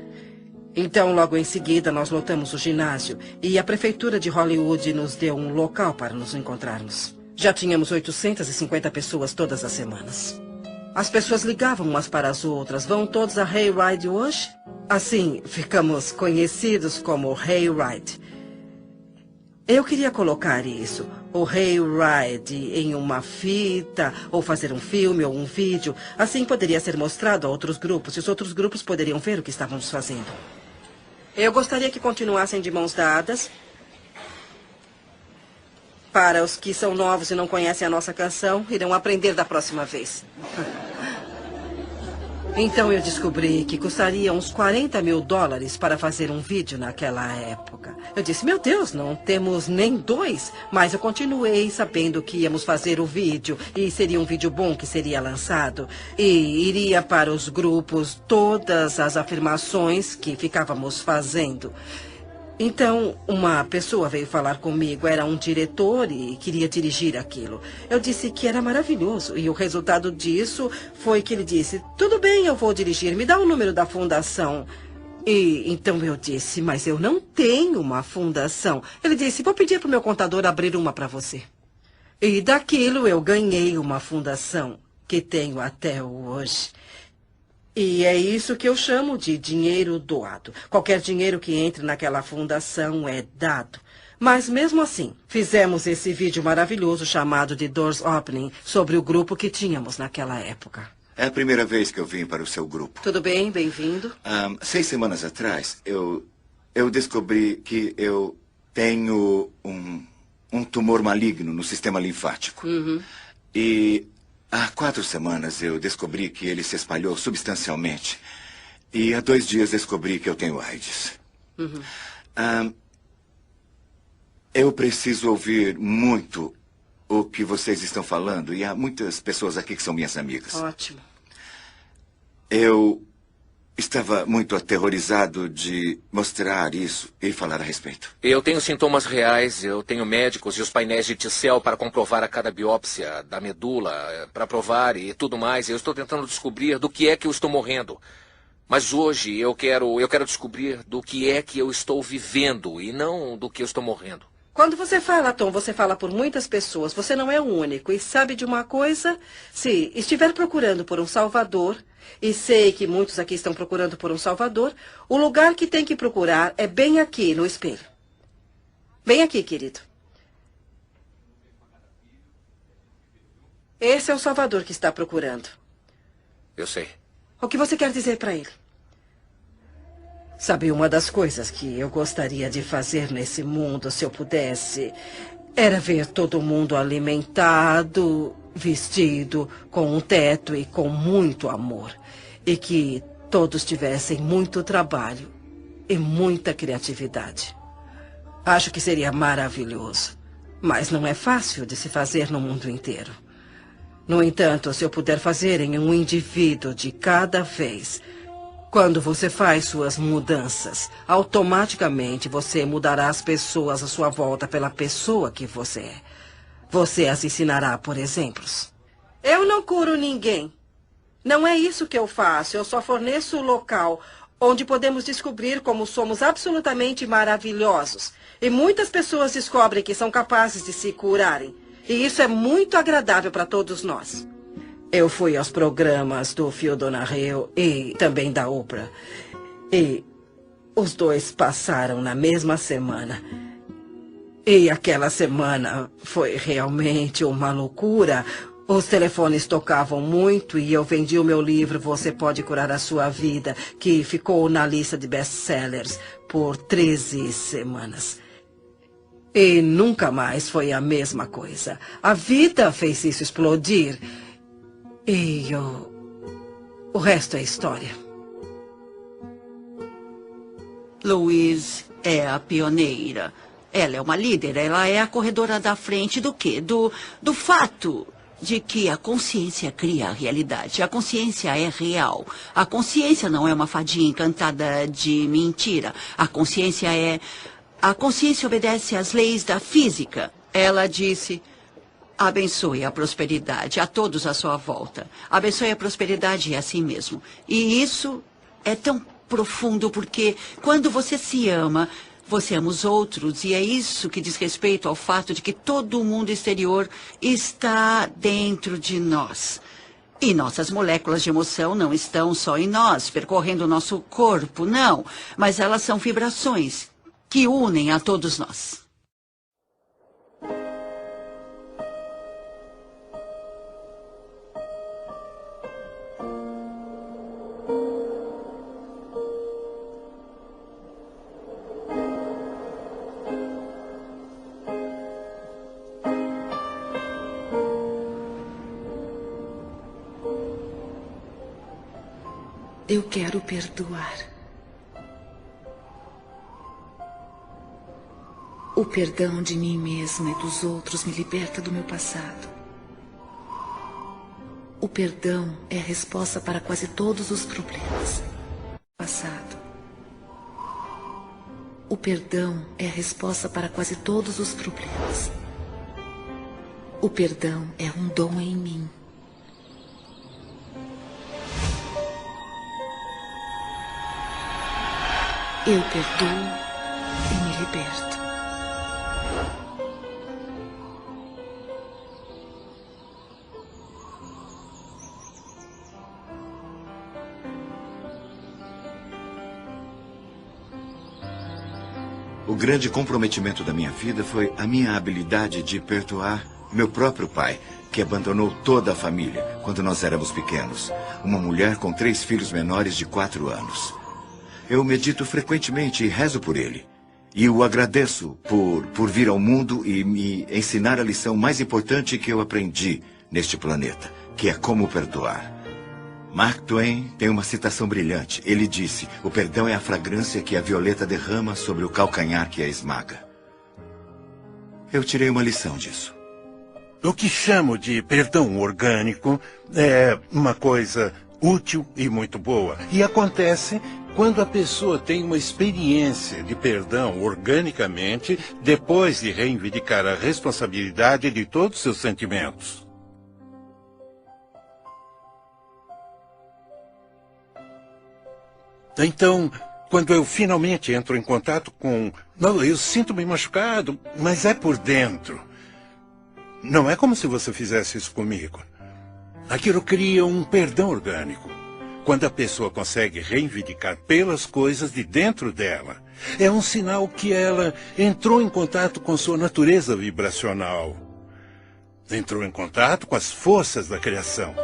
Então, logo em seguida, nós lotamos o ginásio. E a prefeitura de Hollywood nos deu um local para nos encontrarmos. Já tínhamos 850 pessoas todas as semanas. As pessoas ligavam umas para as outras. Vão todos a Hayride hoje? Assim, ficamos conhecidos como Hayride. Eu queria colocar isso, o Hayride, em uma fita, ou fazer um filme ou um vídeo. Assim poderia ser mostrado a outros grupos, e os outros grupos poderiam ver o que estávamos fazendo. Eu gostaria que continuassem de mãos dadas, Para os que são novos e não conhecem a nossa canção, irão aprender da próxima vez. Então eu descobri que custaria uns $40 mil para fazer um vídeo naquela época. Eu disse, meu Deus, não temos nem 2. Mas eu continuei sabendo que íamos fazer o vídeo e seria um vídeo bom que seria lançado. E iria para os grupos todas as afirmações que ficávamos fazendo. Então, uma pessoa veio falar comigo, era um diretor e queria dirigir aquilo. Eu disse que era maravilhoso e o resultado disso foi que ele disse, tudo bem, eu vou dirigir, me dá o número da fundação. E então eu disse, mas eu não tenho uma fundação. Ele disse, vou pedir para o meu contador abrir uma para você. E daquilo eu ganhei uma fundação que tenho até hoje. E é isso que eu chamo de dinheiro doado. Qualquer dinheiro que entre naquela fundação é dado. Mas mesmo assim, fizemos esse vídeo maravilhoso chamado de Doors Opening sobre o grupo que tínhamos naquela época. É a primeira vez que eu vim para o seu grupo. Tudo bem, bem-vindo. 6 semanas atrás, eu descobri que eu tenho um tumor maligno no sistema linfático. E há 4 semanas eu descobri que ele se espalhou substancialmente. E há 2 dias descobri que eu tenho AIDS. Eu preciso ouvir muito o que vocês estão falando. E há muitas pessoas aqui que são minhas amigas. Ótimo. Eu estava muito aterrorizado de mostrar isso e falar a respeito. Eu tenho sintomas reais, eu tenho médicos e os painéis de T-cell para comprovar a cada biópsia da medula, para provar e tudo mais. Eu estou tentando descobrir do que é que eu estou morrendo. Mas hoje eu quero descobrir do que é que eu estou vivendo e não do que eu estou morrendo. Quando você fala, Tom, você fala por muitas pessoas. Você não é o único. E sabe de uma coisa? Se estiver procurando por um salvador, e sei que muitos aqui estão procurando por um salvador, o lugar que tem que procurar é bem aqui, no espelho. Bem aqui, querido. Esse é o salvador que está procurando. Eu sei. O que você quer dizer para ele? Sabe, uma das coisas que eu gostaria de fazer nesse mundo, se eu pudesse, era ver todo mundo alimentado, vestido, com um teto e com muito amor. E que todos tivessem muito trabalho e muita criatividade. Acho que seria maravilhoso. Mas não é fácil de se fazer no mundo inteiro. No entanto, se eu puder fazer em um indivíduo de cada vez, quando você faz suas mudanças, automaticamente você mudará as pessoas à sua volta pela pessoa que você é. Você as ensinará por exemplos. Eu não curo ninguém. Não é isso que eu faço. Eu só forneço o local onde podemos descobrir como somos absolutamente maravilhosos. E muitas pessoas descobrem que são capazes de se curarem. E isso é muito agradável para todos nós. Eu fui aos programas do Phil Donahue e também da Oprah. E os dois passaram na mesma semana. E aquela semana foi realmente uma loucura. Os telefones tocavam muito e eu vendi o meu livro Você Pode Curar a Sua Vida, que ficou na lista de best-sellers por 13 semanas. E nunca mais foi a mesma coisa. A vida fez isso explodir. E o resto é história. Louise é a pioneira. Ela é uma líder, ela é a corredora da frente do quê? Do fato de que a consciência cria a realidade. A consciência é real. A consciência não é uma fadinha encantada de mentira. A consciência obedece às leis da física. Ela disse: abençoe a prosperidade a todos à sua volta. Abençoe a prosperidade a si mesmo. E isso é tão profundo porque quando você se ama, você ama os outros. E é isso que diz respeito ao fato de que todo o mundo exterior está dentro de nós. E nossas moléculas de emoção não estão só em nós, percorrendo o nosso corpo, não. Mas elas são vibrações que unem a todos nós. Eu quero perdoar. O perdão de mim mesma e dos outros me liberta do meu passado. O perdão é a resposta para quase todos os problemas. Passado. O perdão é a resposta para quase todos os problemas. O perdão é um dom em mim. Eu perdoo e me liberto. O grande comprometimento da minha vida foi a minha habilidade de perdoar meu próprio pai, que abandonou toda a família quando nós éramos pequenos. Uma mulher com 3 filhos menores de 4 anos. Eu medito frequentemente e rezo por ele. E o agradeço por vir ao mundo e me ensinar a lição mais importante que eu aprendi neste planeta, que é como perdoar. Mark Twain tem uma citação brilhante. Ele disse: o perdão é a fragrância que a violeta derrama sobre o calcanhar que a esmaga. Eu tirei uma lição disso. O que chamo de perdão orgânico é uma coisa útil e muito boa. E acontece quando a pessoa tem uma experiência de perdão organicamente, depois de reivindicar a responsabilidade de todos os seus sentimentos. Então, quando eu finalmente entro em contato com... Não, eu sinto-me machucado, mas é por dentro. Não é como se você fizesse isso comigo. Aquilo cria um perdão orgânico. Quando a pessoa consegue reivindicar pelas coisas de dentro dela, é um sinal que ela entrou em contato com sua natureza vibracional. Entrou em contato com as forças da criação.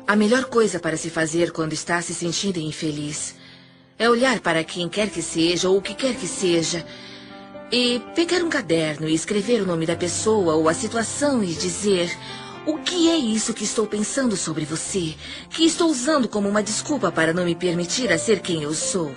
A melhor coisa para se fazer quando está se sentindo infeliz é olhar para quem quer que seja ou o que quer que seja e pegar um caderno e escrever o nome da pessoa ou a situação e dizer: o que é isso que estou pensando sobre você, que estou usando como uma desculpa para não me permitir a ser quem eu sou?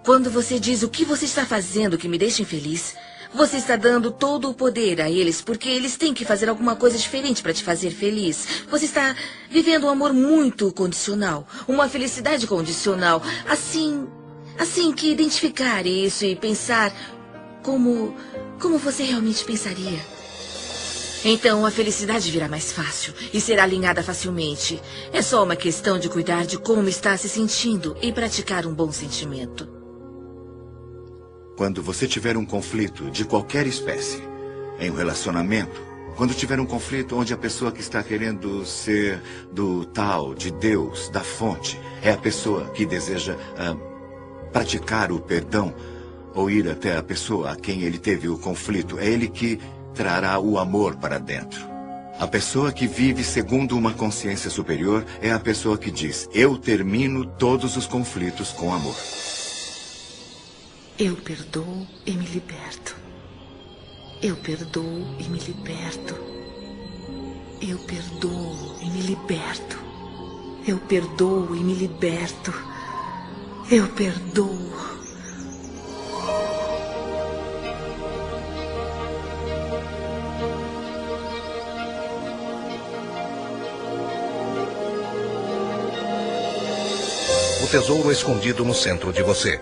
Quando você diz o que você está fazendo que me deixa infeliz, você está dando todo o poder a eles, porque eles têm que fazer alguma coisa diferente para te fazer feliz. Você está vivendo um amor muito condicional, uma felicidade condicional. Assim que identificar isso e pensar como você realmente pensaria. Então a felicidade virá mais fácil e será alinhada facilmente. É só uma questão de cuidar de como está se sentindo e praticar um bom sentimento. Quando você tiver um conflito de qualquer espécie, em um relacionamento, quando tiver um conflito onde a pessoa que está querendo ser do tal, de Deus, da fonte, é a pessoa que deseja praticar o perdão ou ir até a pessoa a quem ele teve o conflito, é ele que trará o amor para dentro. A pessoa que vive segundo uma consciência superior é a pessoa que diz: eu termino todos os conflitos com amor. Eu perdoo e me liberto. Eu perdoo e me liberto. Eu perdoo e me liberto. Eu perdoo e me liberto. Eu perdoo. O tesouro escondido no centro de você.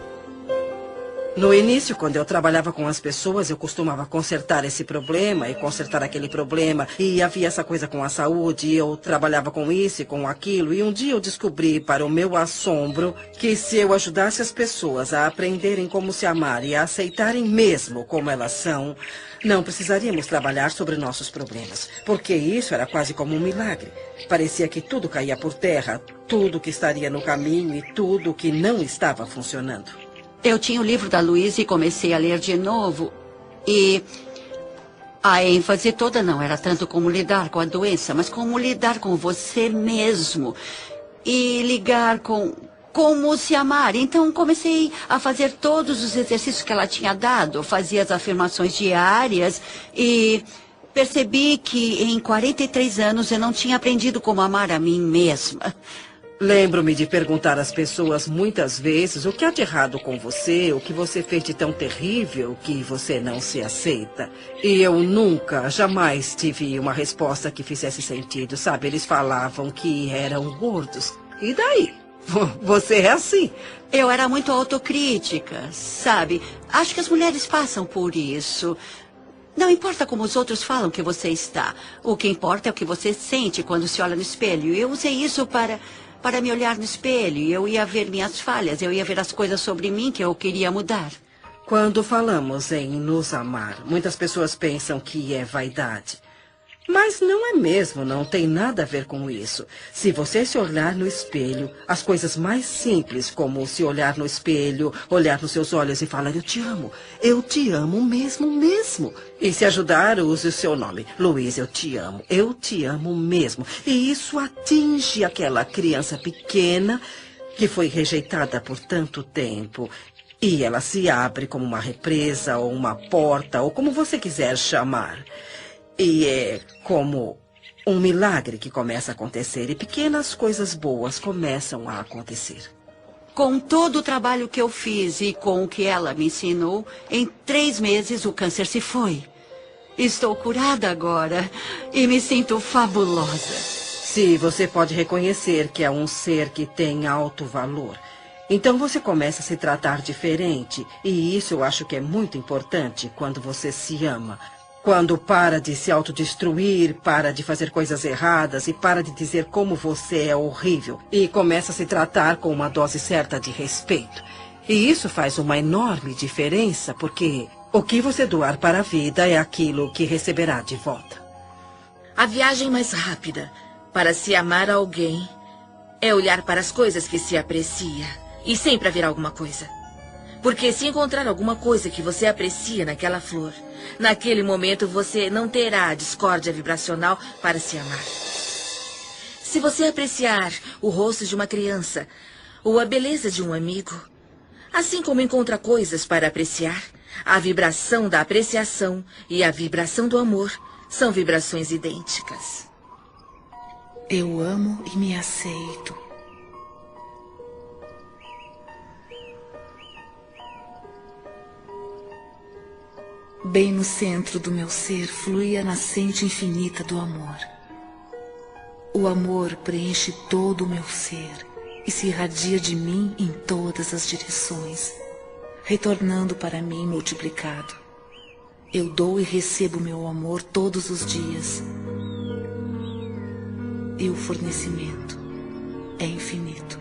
No início, quando eu trabalhava com as pessoas, eu costumava consertar esse problema e consertar aquele problema. E havia essa coisa com a saúde, e eu trabalhava com isso e com aquilo. E um dia eu descobri, para o meu assombro, que se eu ajudasse as pessoas a aprenderem como se amar e a aceitarem mesmo como elas são, não precisaríamos trabalhar sobre nossos problemas. Porque isso era quase como um milagre. Parecia que tudo caía por terra, tudo que estaria no caminho e tudo que não estava funcionando. Eu tinha o livro da Louise e comecei a ler de novo. E a ênfase toda não era tanto como lidar com a doença, mas como lidar com você mesmo. E ligar com como se amar. Então comecei a fazer todos os exercícios que ela tinha dado. Fazia as afirmações diárias e percebi que em 43 anos eu não tinha aprendido como amar a mim mesma. Lembro-me de perguntar às pessoas muitas vezes o que há de errado com você, o que você fez de tão terrível que você não se aceita. E eu nunca, jamais tive uma resposta que fizesse sentido, sabe? Eles falavam que eram gordos. E daí? Você é assim. Eu era muito autocrítica, sabe? Acho que as mulheres passam por isso. Não importa como os outros falam que você está. O que importa é o que você sente quando se olha no espelho. Eu usei isso para me olhar no espelho. Eu ia ver minhas falhas, eu ia ver as coisas sobre mim que eu queria mudar. Quando falamos em nos amar, muitas pessoas pensam que é vaidade. Mas não é mesmo, não tem nada a ver com isso. Se você se olhar no espelho, as coisas mais simples, como se olhar no espelho, olhar nos seus olhos e falar, eu te amo mesmo. E se ajudar, use o seu nome. Luiz, eu te amo mesmo. E isso atinge aquela criança pequena que foi rejeitada por tanto tempo. E ela se abre como uma represa ou uma porta, ou como você quiser chamar. E é como um milagre que começa a acontecer e pequenas coisas boas começam a acontecer. Com todo o trabalho que eu fiz e com o que ela me ensinou, em 3 meses o câncer se foi. Estou curada agora e me sinto fabulosa. Se você pode reconhecer que é um ser que tem alto valor, então você começa a se tratar diferente. E isso eu acho que é muito importante quando você se ama. Quando para de se autodestruir, para de fazer coisas erradas e para de dizer como você é horrível. E começa a se tratar com uma dose certa de respeito. E isso faz uma enorme diferença, porque o que você doar para a vida é aquilo que receberá de volta. A viagem mais rápida para se amar a alguém é olhar para as coisas que se aprecia. E sempre haverá alguma coisa. Porque se encontrar alguma coisa que você aprecia naquela flor, naquele momento você não terá a discórdia vibracional para se amar. Se você apreciar o rosto de uma criança ou a beleza de um amigo, assim como encontra coisas para apreciar, a vibração da apreciação e a vibração do amor são vibrações idênticas. Eu amo e me aceito. Bem no centro do meu ser flui a nascente infinita do amor. O amor preenche todo o meu ser e se irradia de mim em todas as direções, retornando para mim multiplicado. Eu dou e recebo meu amor todos os dias. E o fornecimento é infinito.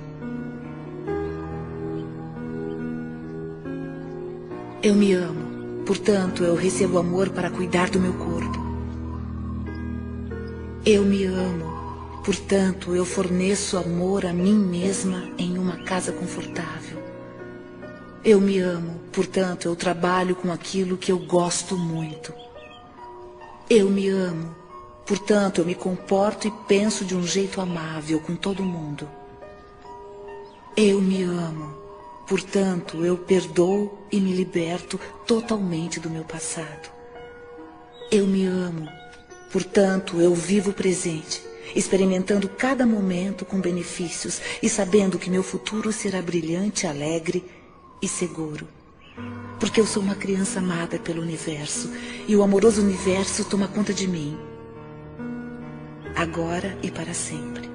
Eu me amo. Portanto, eu recebo amor para cuidar do meu corpo. Eu me amo. Portanto, eu forneço amor a mim mesma em uma casa confortável. Eu me amo. Portanto, eu trabalho com aquilo que eu gosto muito. Eu me amo. Portanto, eu me comporto e penso de um jeito amável com todo mundo. Eu me amo. Portanto, eu perdoo e me liberto totalmente do meu passado. Eu me amo. Portanto, eu vivo o presente, experimentando cada momento com benefícios e sabendo que meu futuro será brilhante, alegre e seguro. Porque eu sou uma criança amada pelo universo e o amoroso universo toma conta de mim. Agora e para sempre.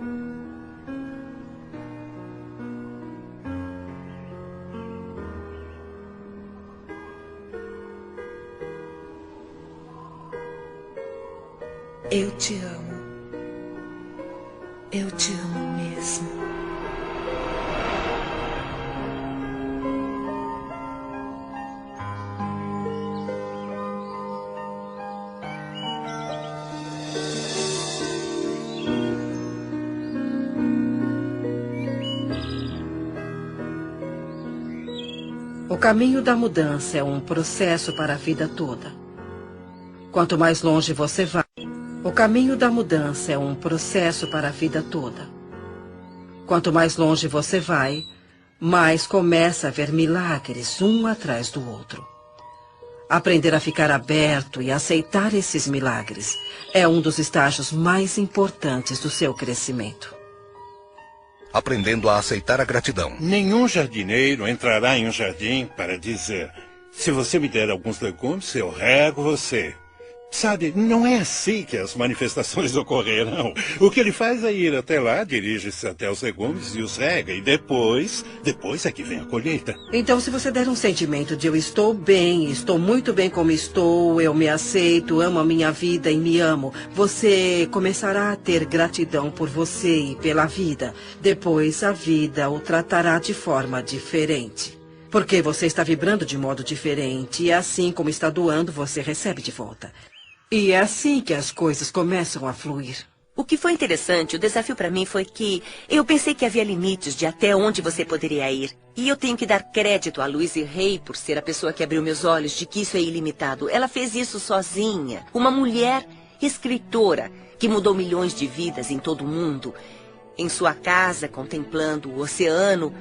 Eu te amo. Eu te amo mesmo. O caminho da mudança é um processo para a vida toda. Quanto mais longe você vai, o caminho da mudança é um processo para a vida toda. Quanto mais longe você vai, mais começa a ver milagres um atrás do outro. Aprender a ficar aberto e aceitar esses milagres é um dos estágios mais importantes do seu crescimento. Aprendendo a aceitar a gratidão. Nenhum jardineiro entrará em um jardim para dizer: se você me der alguns legumes, eu rego você. Sabe, não é assim que as manifestações ocorrerão. O que ele faz é ir até lá, dirige-se até os legumes e os rega. E depois é que vem a colheita. Então, se você der um sentimento de eu estou bem, estou muito bem como estou, eu me aceito, amo a minha vida e me amo, você começará a ter gratidão por você e pela vida. Depois, a vida o tratará de forma diferente. Porque você está vibrando de modo diferente e assim como está doando, você recebe de volta. E é assim que as coisas começam a fluir. O que foi interessante, o desafio para mim foi que eu pensei que havia limites de até onde você poderia ir. E eu tenho que dar crédito a Louise Hay por ser a pessoa que abriu meus olhos de que isso é ilimitado. Ela fez isso sozinha. Uma mulher escritora que mudou milhões de vidas em todo o mundo. Em sua casa, contemplando o oceano,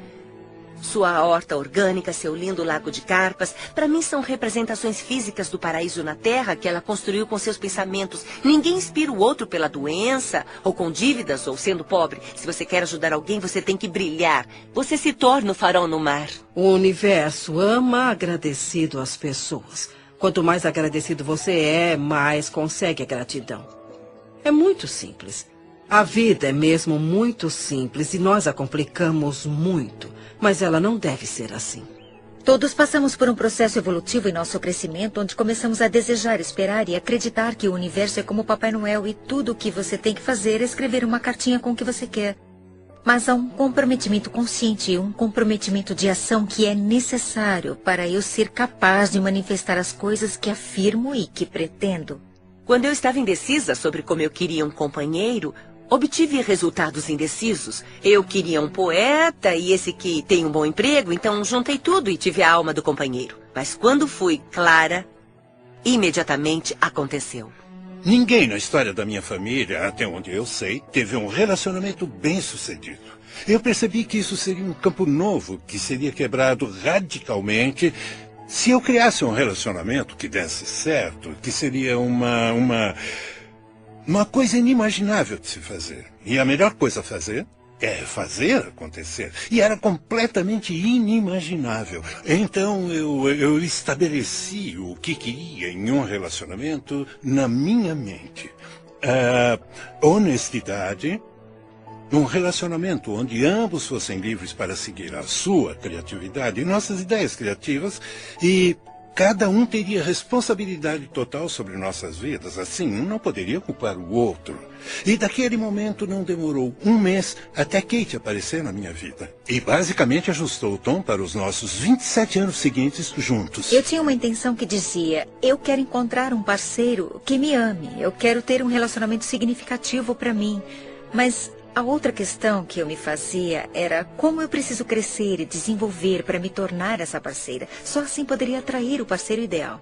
sua horta orgânica, seu lindo lago de carpas, para mim são representações físicas do paraíso na Terra que ela construiu com seus pensamentos. Ninguém inspira o outro pela doença, ou com dívidas, ou sendo pobre. Se você quer ajudar alguém, você tem que brilhar. Você se torna o farol no mar. O universo ama agradecido às pessoas. Quanto mais agradecido você é, mais consegue a gratidão. É muito simples. A vida é mesmo muito simples e nós a complicamos muito. Mas ela não deve ser assim. Todos passamos por um processo evolutivo em nosso crescimento, onde começamos a desejar, esperar e acreditar que o universo é como Papai Noel e tudo o que você tem que fazer é escrever uma cartinha com o que você quer. Mas há um comprometimento consciente e um comprometimento de ação que é necessário para eu ser capaz de manifestar as coisas que afirmo e que pretendo. Quando eu estava indecisa sobre como eu queria um companheiro, obtive resultados indecisos. Eu queria um poeta e esse que tem um bom emprego, então juntei tudo e tive a alma do companheiro. Mas quando fui clara, imediatamente aconteceu. Ninguém na história da minha família, até onde eu sei, teve um relacionamento bem-sucedido. Eu percebi que isso seria um campo novo, que seria quebrado radicalmente se eu criasse um relacionamento que desse certo, que seria uma coisa inimaginável de se fazer. E a melhor coisa a fazer é fazer acontecer. E era completamente inimaginável. Então eu estabeleci o que queria em um relacionamento na minha mente. Honestidade, um relacionamento onde ambos fossem livres para seguir a sua criatividade e nossas ideias criativas e cada um teria responsabilidade total sobre nossas vidas. Assim, um não poderia culpar o outro. E daquele momento não demorou um mês até Kate aparecer na minha vida. E basicamente ajustou o tom para os nossos 27 anos seguintes juntos. Eu tinha uma intenção que dizia: eu quero encontrar um parceiro que me ame. Eu quero ter um relacionamento significativo para mim. Mas a outra questão que eu me fazia era como eu preciso crescer e desenvolver para me tornar essa parceira. Só assim poderia atrair o parceiro ideal.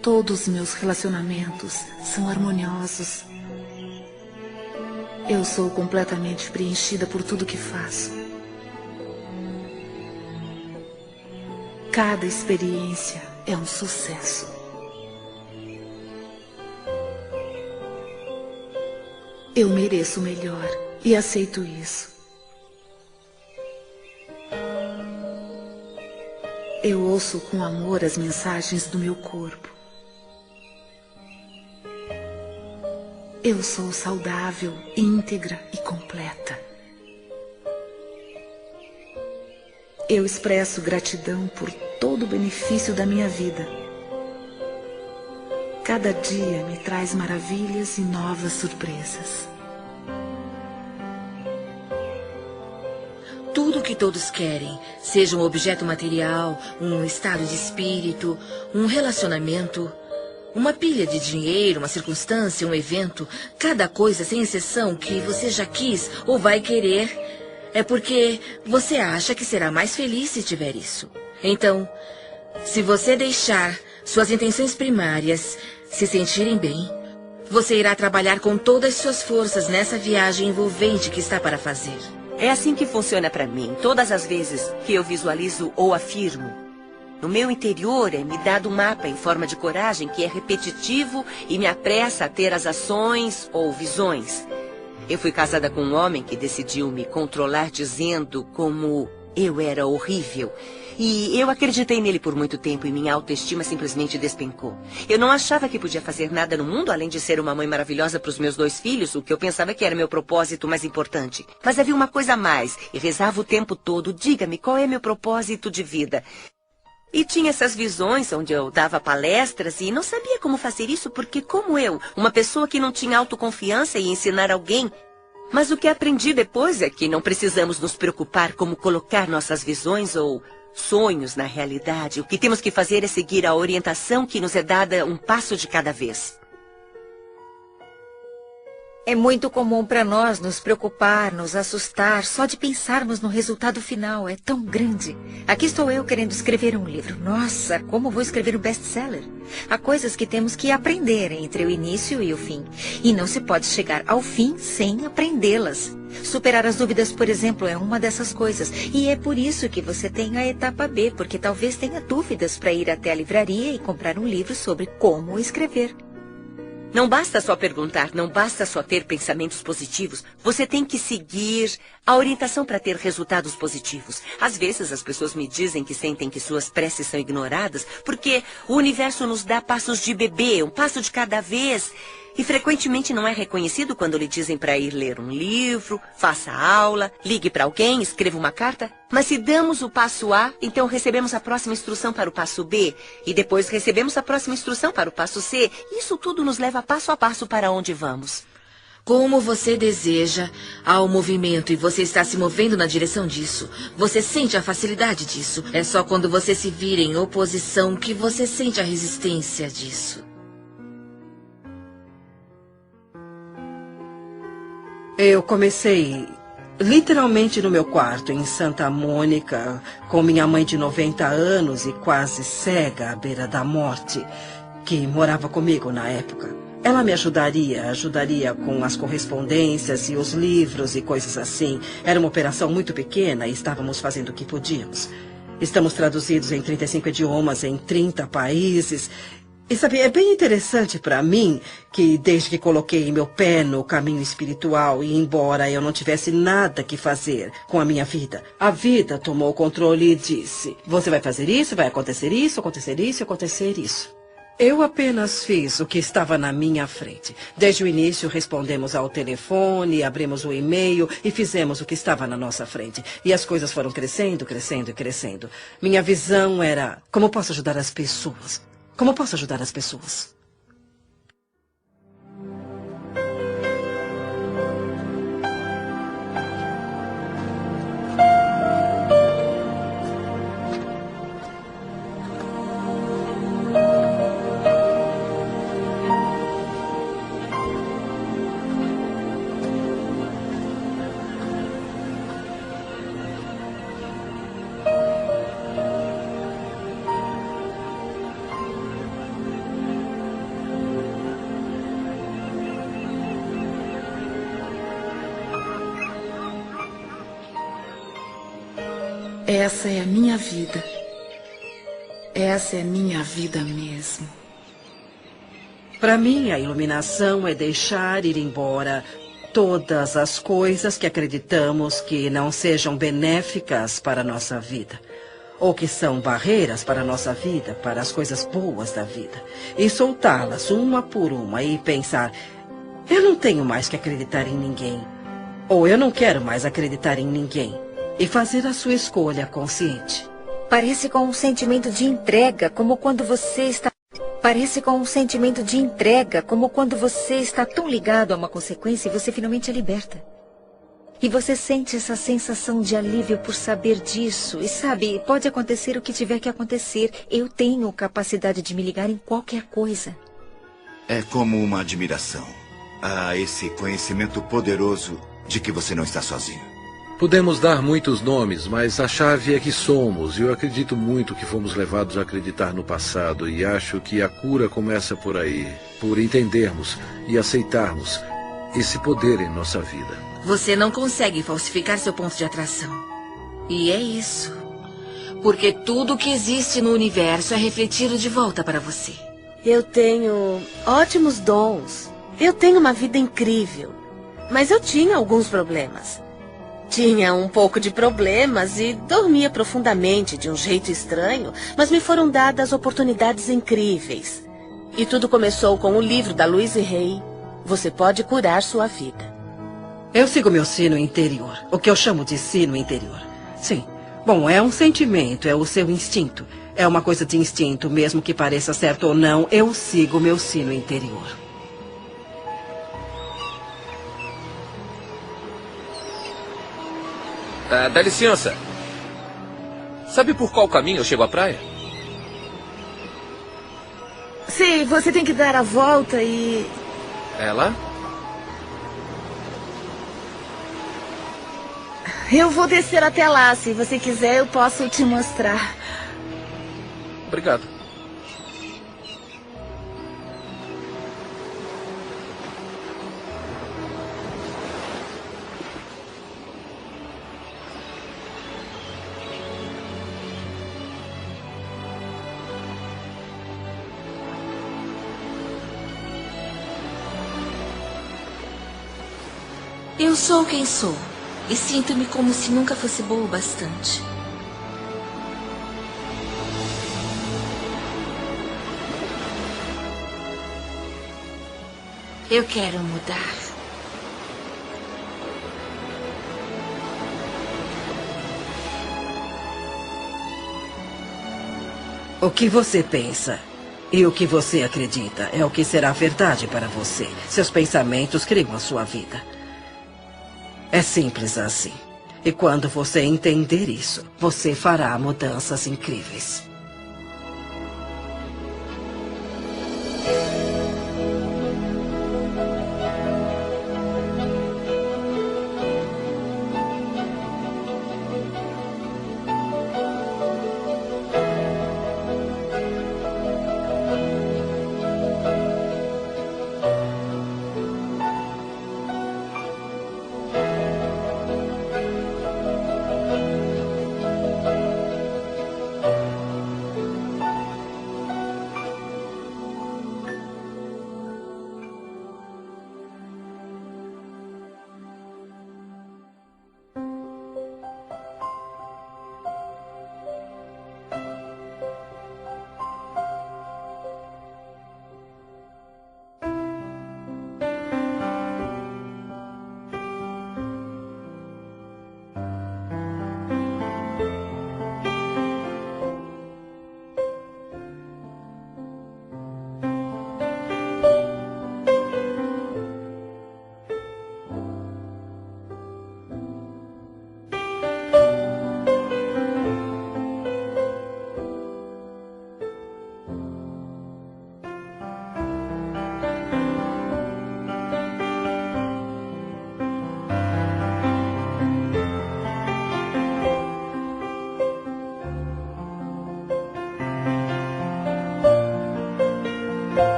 Todos os meus relacionamentos são harmoniosos. Eu sou completamente preenchida por tudo que faço. Cada experiência é um sucesso. Eu mereço o melhor e aceito isso. Eu ouço com amor as mensagens do meu corpo. Eu sou saudável, íntegra e completa. Eu expresso gratidão por todo o benefício da minha vida. Cada dia me traz maravilhas e novas surpresas. Tudo o que todos querem, seja um objeto material, um estado de espírito, um relacionamento, uma pilha de dinheiro, uma circunstância, um evento, cada coisa, sem exceção, que você já quis ou vai querer, é porque você acha que será mais feliz se tiver isso. Então, se você deixar suas intenções primárias se sentirem bem, você irá trabalhar com todas suas forças nessa viagem envolvente que está para fazer. É assim que funciona para mim, todas as vezes que eu visualizo ou afirmo. No meu interior é me dado um mapa em forma de coragem que é repetitivo e me apressa a ter as ações ou visões. Eu fui casada com um homem que decidiu me controlar dizendo como eu era horrível. E eu acreditei nele por muito tempo e minha autoestima simplesmente despencou. Eu não achava que podia fazer nada no mundo além de ser uma mãe maravilhosa para os meus 2 filhos, o que eu pensava que era meu propósito mais importante. Mas havia uma coisa a mais e rezava o tempo todo, diga-me, qual é meu propósito de vida? E tinha essas visões onde eu dava palestras e não sabia como fazer isso porque, como eu, uma pessoa que não tinha autoconfiança ia ensinar alguém. Mas o que aprendi depois é que não precisamos nos preocupar como colocar nossas visões ou sonhos na realidade. O que temos que fazer é seguir a orientação que nos é dada um passo de cada vez. É muito comum para nós nos preocupar, nos assustar, só de pensarmos no resultado final. É tão grande. Aqui estou eu querendo escrever um livro. Nossa, como vou escrever um best-seller? Há coisas que temos que aprender entre o início e o fim. E não se pode chegar ao fim sem aprendê-las. Superar as dúvidas, por exemplo, é uma dessas coisas. E é por isso que você tem a etapa B, porque talvez tenha dúvidas para ir até a livraria e comprar um livro sobre como escrever. Não basta só perguntar, não basta só ter pensamentos positivos. Você tem que seguir a orientação para ter resultados positivos. Às vezes as pessoas me dizem que sentem que suas preces são ignoradas porque o universo nos dá passos de bebê, um passo de cada vez. E frequentemente não é reconhecido quando lhe dizem para ir ler um livro, faça aula, ligue para alguém, escreva uma carta. Mas se damos o passo A, então recebemos a próxima instrução para o passo B. E depois recebemos a próxima instrução para o passo C. Isso tudo nos leva passo a passo para onde vamos. Como você deseja, há um movimento e você está se movendo na direção disso. Você sente a facilidade disso. É só quando você se vira em oposição que você sente a resistência disso. Eu comecei literalmente no meu quarto, em Santa Mônica, com minha mãe de 90 anos e quase cega à beira da morte, que morava comigo na época. Ela me ajudaria com as correspondências e os livros e coisas assim. Era uma operação muito pequena e estávamos fazendo o que podíamos. Estamos traduzidos em 35 idiomas, em 30 países. E sabe, é bem interessante para mim que desde que coloquei meu pé no caminho espiritual e embora eu não tivesse nada que fazer com a minha vida, a vida tomou o controle e disse, você vai fazer isso, vai acontecer isso, acontecer isso, acontecer isso. Eu apenas fiz o que estava na minha frente. Desde o início respondemos ao telefone, abrimos o e-mail e fizemos o que estava na nossa frente. E as coisas foram crescendo, crescendo e crescendo. Minha visão era, como posso ajudar as pessoas? Como posso ajudar as pessoas? Essa é a minha vida. Essa é minha vida mesmo. Para mim, a iluminação é deixar ir embora todas as coisas que acreditamos que não sejam benéficas para a nossa vida. Ou que são barreiras para a nossa vida, para as coisas boas da vida. E soltá-las uma por uma e pensar, eu não tenho mais que acreditar em ninguém. Ou eu não quero mais acreditar em ninguém. E fazer a sua escolha consciente. Parece com um sentimento de entrega, como quando você está... Parece com um sentimento de entrega, como quando você está tão ligado a uma consequência e você finalmente é liberta. E você sente essa sensação de alívio por saber disso. E sabe, pode acontecer o que tiver que acontecer. Eu tenho capacidade de me ligar em qualquer coisa. É como uma admiração a esse conhecimento poderoso de que você não está sozinho. Podemos dar muitos nomes, mas a chave é que somos, e eu acredito muito que fomos levados a acreditar no passado, e acho que a cura começa por aí, por entendermos e aceitarmos esse poder em nossa vida. Você não consegue falsificar seu ponto de atração. E é isso. Porque tudo que existe no universo é refletido de volta para você. Eu tenho ótimos dons. Eu tenho uma vida incrível. Mas eu tinha alguns problemas. Tinha um pouco de problemas e dormia profundamente de um jeito estranho, mas me foram dadas oportunidades incríveis. E tudo começou com o livro da Louise Hay, Você Pode Curar Sua Vida. Eu sigo meu sino interior, o que eu chamo de sino interior. Sim. Bom, é um sentimento, é o seu instinto. É uma coisa de instinto, mesmo que pareça certo ou não, eu sigo meu sino interior. Dá licença. Sabe por qual caminho eu chego à praia? Sim, você tem que dar a volta e... É lá? Eu vou descer até lá. Se você quiser, eu posso te mostrar. Obrigado. Eu sou quem sou. E sinto-me como se nunca fosse boa o bastante. Eu quero mudar. O que você pensa e o que você acredita é o que será verdade para você. Seus pensamentos criam a sua vida. É simples assim. E quando você entender isso, você fará mudanças incríveis.